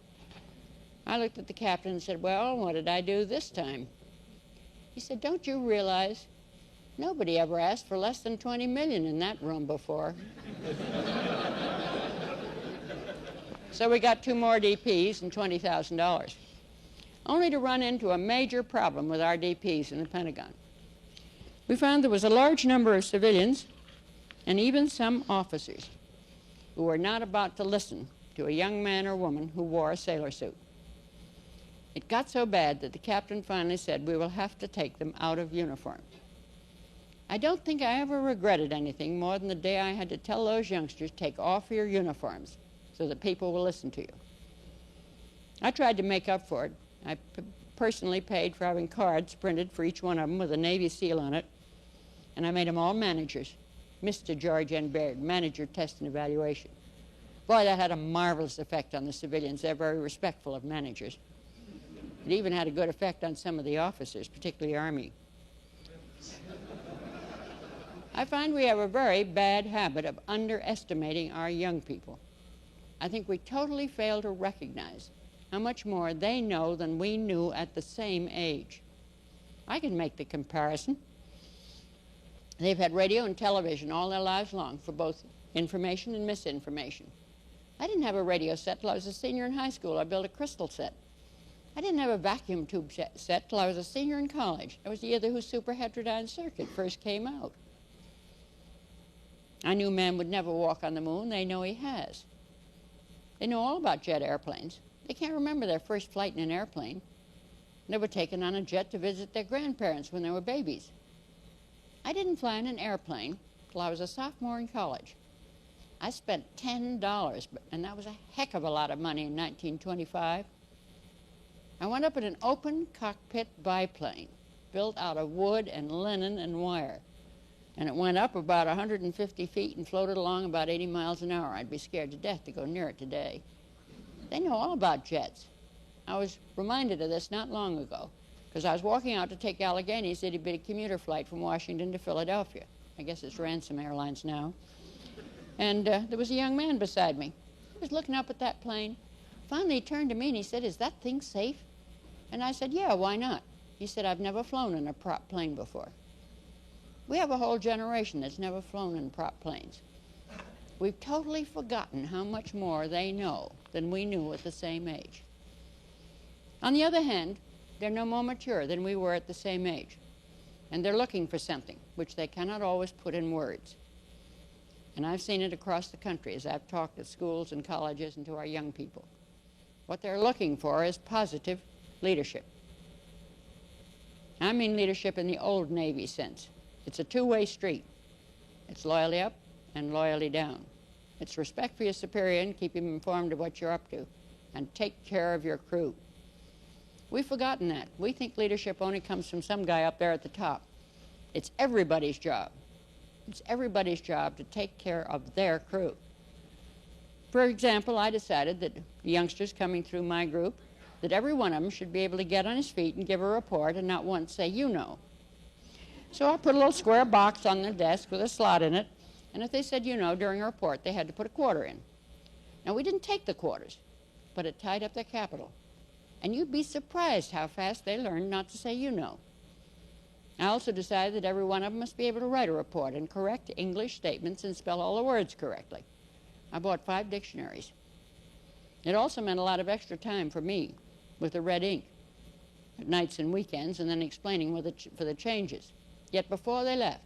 I looked at the captain and said, well, what did I do this time? He said, don't you realize nobody ever asked for less than $20 million in that room before? So we got 2 more DPs and $20,000, only to run into a major problem with our DPs in the Pentagon. We found there was a large number of civilians and even some officers who were not about to listen to a young man or woman who wore a sailor suit. It got so bad that the captain finally said, we will have to take them out of uniform. I don't think I ever regretted anything more than the day I had to tell those youngsters, take off your uniforms so that people will listen to you. I tried to make up for it. I personally paid for having cards printed for each one of them with a Navy seal on it, and I made them all managers. Mr. George N. Baird, Manager, Test and Evaluation. Boy, that had a marvelous effect on the civilians. They're very respectful of managers. It even had a good effect on some of the officers, particularly Army. I find we have a very bad habit of underestimating our young people. I think we totally fail to recognize how much more they know than we knew at the same age. I can make the comparison. They've had radio and television all their lives long for both information and misinformation. I didn't have a radio set till I was a senior in high school. I built a crystal set. I didn't have a vacuum tube set till I was a senior in college. It was the year the superheterodyne circuit first came out. I knew man would never walk on the moon. They know he has. They know all about jet airplanes. They can't remember their first flight in an airplane. They were taken on a jet to visit their grandparents when they were babies. I didn't fly in an airplane till I was a sophomore in college. I spent $10, and that was a heck of a lot of money in 1925. I went up in an open cockpit biplane built out of wood and linen and wire. And it went up about 150 feet and floated along about 80 miles an hour. I'd be scared to death to go near it today. They know all about jets. I was reminded of this not long ago because I was walking out to take Allegheny's itty-bitty commuter flight from Washington to Philadelphia. I guess it's Ransom Airlines now. And there was a young man beside me. He was looking up at that plane. Finally, he turned to me and he said, "Is that thing safe?" And I said, "Yeah, why not?" He said, "I've never flown in a prop plane before." We have a whole generation that's never flown in prop planes. We've totally forgotten how much more they know than we knew at the same age. On the other hand, they're no more mature than we were at the same age. And they're looking for something which they cannot always put in words. And I've seen it across the country as I've talked at schools and colleges and to our young people. What they're looking for is positive leadership. I mean leadership in the old Navy sense. It's a two-way street. It's loyalty up and loyalty down. It's respect for your superior and keep him informed of what you're up to and take care of your crew. We've forgotten that. We think leadership only comes from some guy up there at the top. It's everybody's job. It's everybody's job to take care of their crew. For example, I decided that the youngsters coming through my group, that every one of them should be able to get on his feet and give a report and not once say, "You know." So I put a little square box on their desk with a slot in it, and if they said, "You know," during a report, they had to put a quarter in. Now, we didn't take the quarters, but it tied up their capital. And you'd be surprised how fast they learned not to say, "You know." I also decided that every one of them must be able to write a report and correct English statements and spell all the words correctly. I bought 5 dictionaries. It also meant a lot of extra time for me with the red ink at nights and weekends and then explaining for the changes. Yet before they left,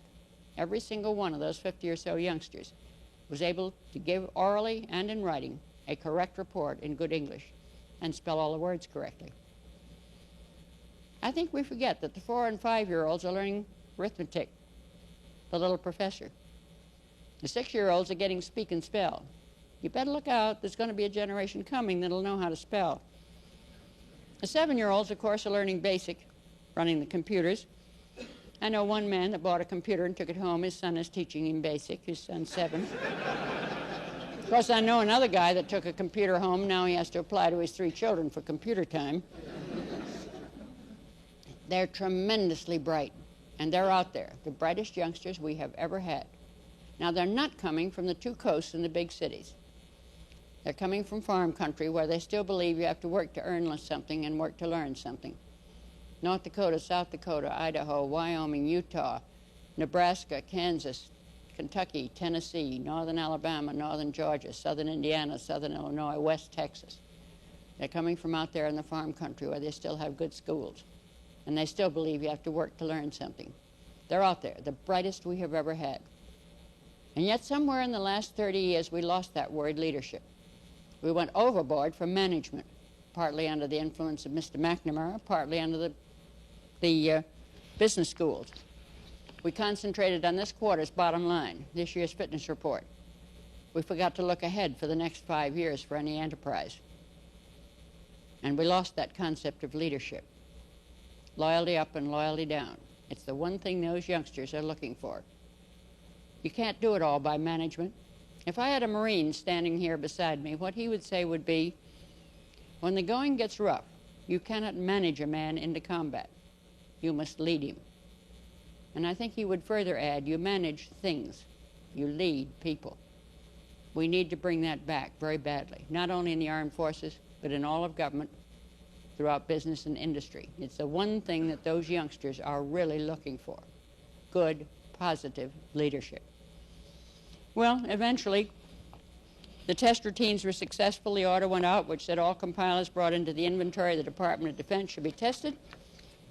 every single one of those 50 or so youngsters was able to give orally and in writing a correct report in good English and spell all the words correctly. I think we forget that the 4- and 5-year-olds are learning arithmetic, the little professor. The 6-year-olds are getting speak and spell. You better look out. There's going to be a generation coming that'll know how to spell. The 7-year-olds, of course, are learning basic, running the computers. I know one man that bought a computer and took it home. His son is teaching him basic. His son's 7. Of course, I know another guy that took a computer home. Now he has to apply to his 3 children for computer time. They're tremendously bright, and they're out there, the brightest youngsters we have ever had. Now, they're not coming from the 2 coasts and the big cities. They're coming from farm country where they still believe you have to work to earn something and work to learn something. North Dakota, South Dakota, Idaho, Wyoming, Utah, Nebraska, Kansas, Kentucky, Tennessee, northern Alabama, northern Georgia, southern Indiana, southern Illinois, West Texas. They're coming from out there in the farm country where they still have good schools, and they still believe you have to work to learn something. They're out there, the brightest we have ever had. And yet somewhere in the last 30 years, we lost that word leadership. We went overboard for management, partly under the influence of Mr. McNamara, partly under the business schools. We concentrated on this quarter's bottom line, this year's fitness report. We forgot to look ahead for the next 5 years for any enterprise. And we lost that concept of leadership. Loyalty up and loyalty down. It's the one thing those youngsters are looking for. You can't do it all by management. If I had a Marine standing here beside me, what he would say would be, when the going gets rough, you cannot manage a man into combat. You must lead him. And I think he would further add, you manage things. You lead people. We need to bring that back very badly, not only in the armed forces, but in all of government, throughout business and industry. It's the one thing that those youngsters are really looking for. Good, positive leadership. Well, eventually, the test routines were successful. The order went out which said all compilers brought into the inventory of the Department of Defense should be tested.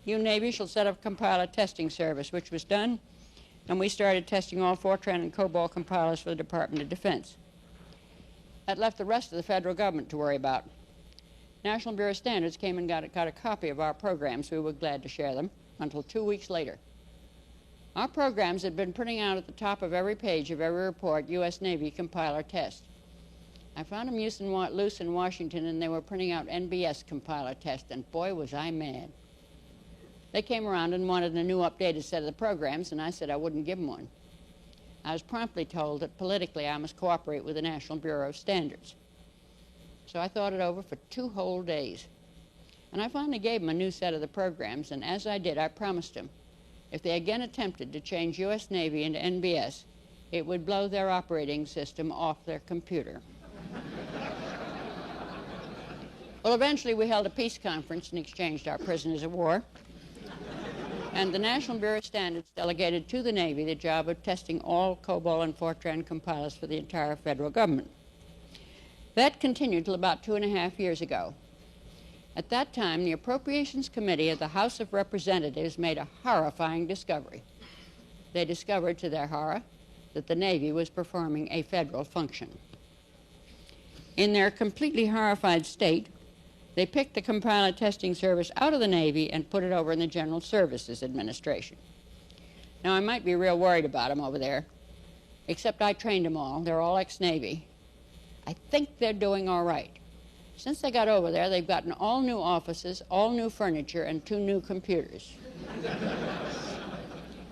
You, Navy, shall set up a compiler testing service, which was done, and we started testing all Fortran and COBOL compilers for the Department of Defense. That left the rest of the federal government to worry about. National Bureau of Standards came and got a copy of our programs. We were glad to share them until 2 weeks later. Our programs had been putting out at the top of every page of every report, U.S. Navy compiler test. I found them loose in Washington, and they were printing out NBS compiler test, and boy, was I mad. They came around and wanted a new updated set of the programs, and I said I wouldn't give them one. I was promptly told that politically I must cooperate with the National Bureau of Standards. So I thought it over for 2 whole days. And I finally gave them a new set of the programs, and as I did, I promised them if they again attempted to change U.S. Navy into NBS, it would blow their operating system off their computer. Well, eventually we held a peace conference and exchanged our prisoners of war. And the National Bureau of Standards delegated to the Navy the job of testing all COBOL and Fortran compilers for the entire federal government. That continued till about 2.5 years ago. At that time, the Appropriations Committee of the House of Representatives made a horrifying discovery. They discovered, to their horror, that the Navy was performing a federal function. In their completely horrified state, they picked the compiler testing service out of the Navy and put it over in the General Services Administration. Now, I might be real worried about them over there, except I trained them all. They're all ex-Navy. I think they're doing all right. Since they got over there, they've gotten all new offices, all new furniture, and 2 new computers.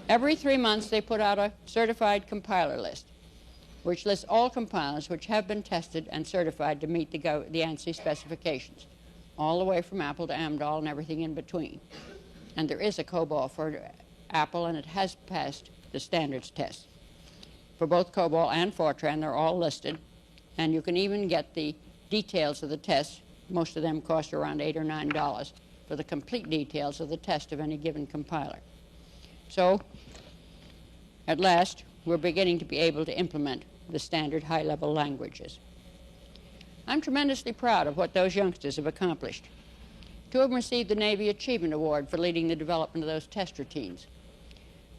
Every 3 months, they put out a certified compiler list, which lists all compilers which have been tested and certified to meet the ANSI specifications, all the way from Apple to Amdahl and everything in between. And there is a COBOL for Apple, and it has passed the standards test. For both COBOL and Fortran, they're all listed, and you can even get the details of the test. Most of them cost around $8 or $9 for the complete details of the test of any given compiler. So, at last, we're beginning to be able to implement the standard high-level languages. I'm tremendously proud of what those youngsters have accomplished. 2 of them received the Navy Achievement Award for leading the development of those test routines.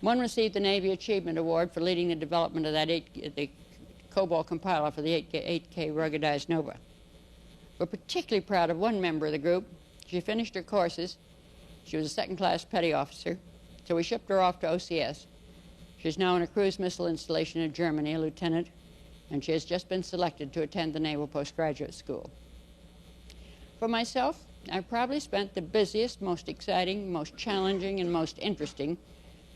One received the Navy Achievement Award for leading the development of the COBOL compiler for the 8K ruggedized Nova. We're particularly proud of one member of the group. She finished her courses. She was a second-class petty officer, so we shipped her off to OCS. She's now in a cruise missile installation in Germany, a lieutenant, and she has just been selected to attend the Naval Postgraduate School. For myself, I've probably spent the busiest, most exciting, most challenging, and most interesting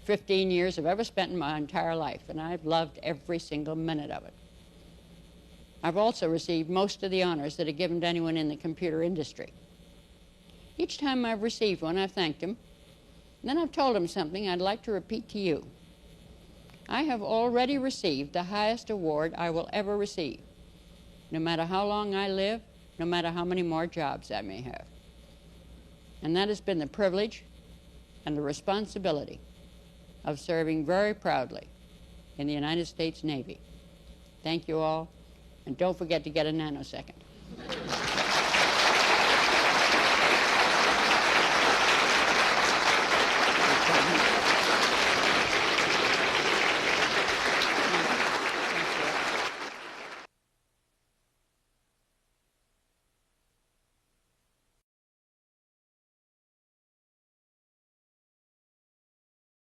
15 years I've ever spent in my entire life, and I've loved every single minute of it. I've also received most of the honors that are given to anyone in the computer industry. Each time I've received one, I've thanked them, and then I've told them something I'd like to repeat to you. I have already received the highest award I will ever receive, no matter how long I live, no matter how many more jobs I may have. And that has been the privilege and the responsibility of serving very proudly in the United States Navy. Thank you all, and don't forget to get a nanosecond.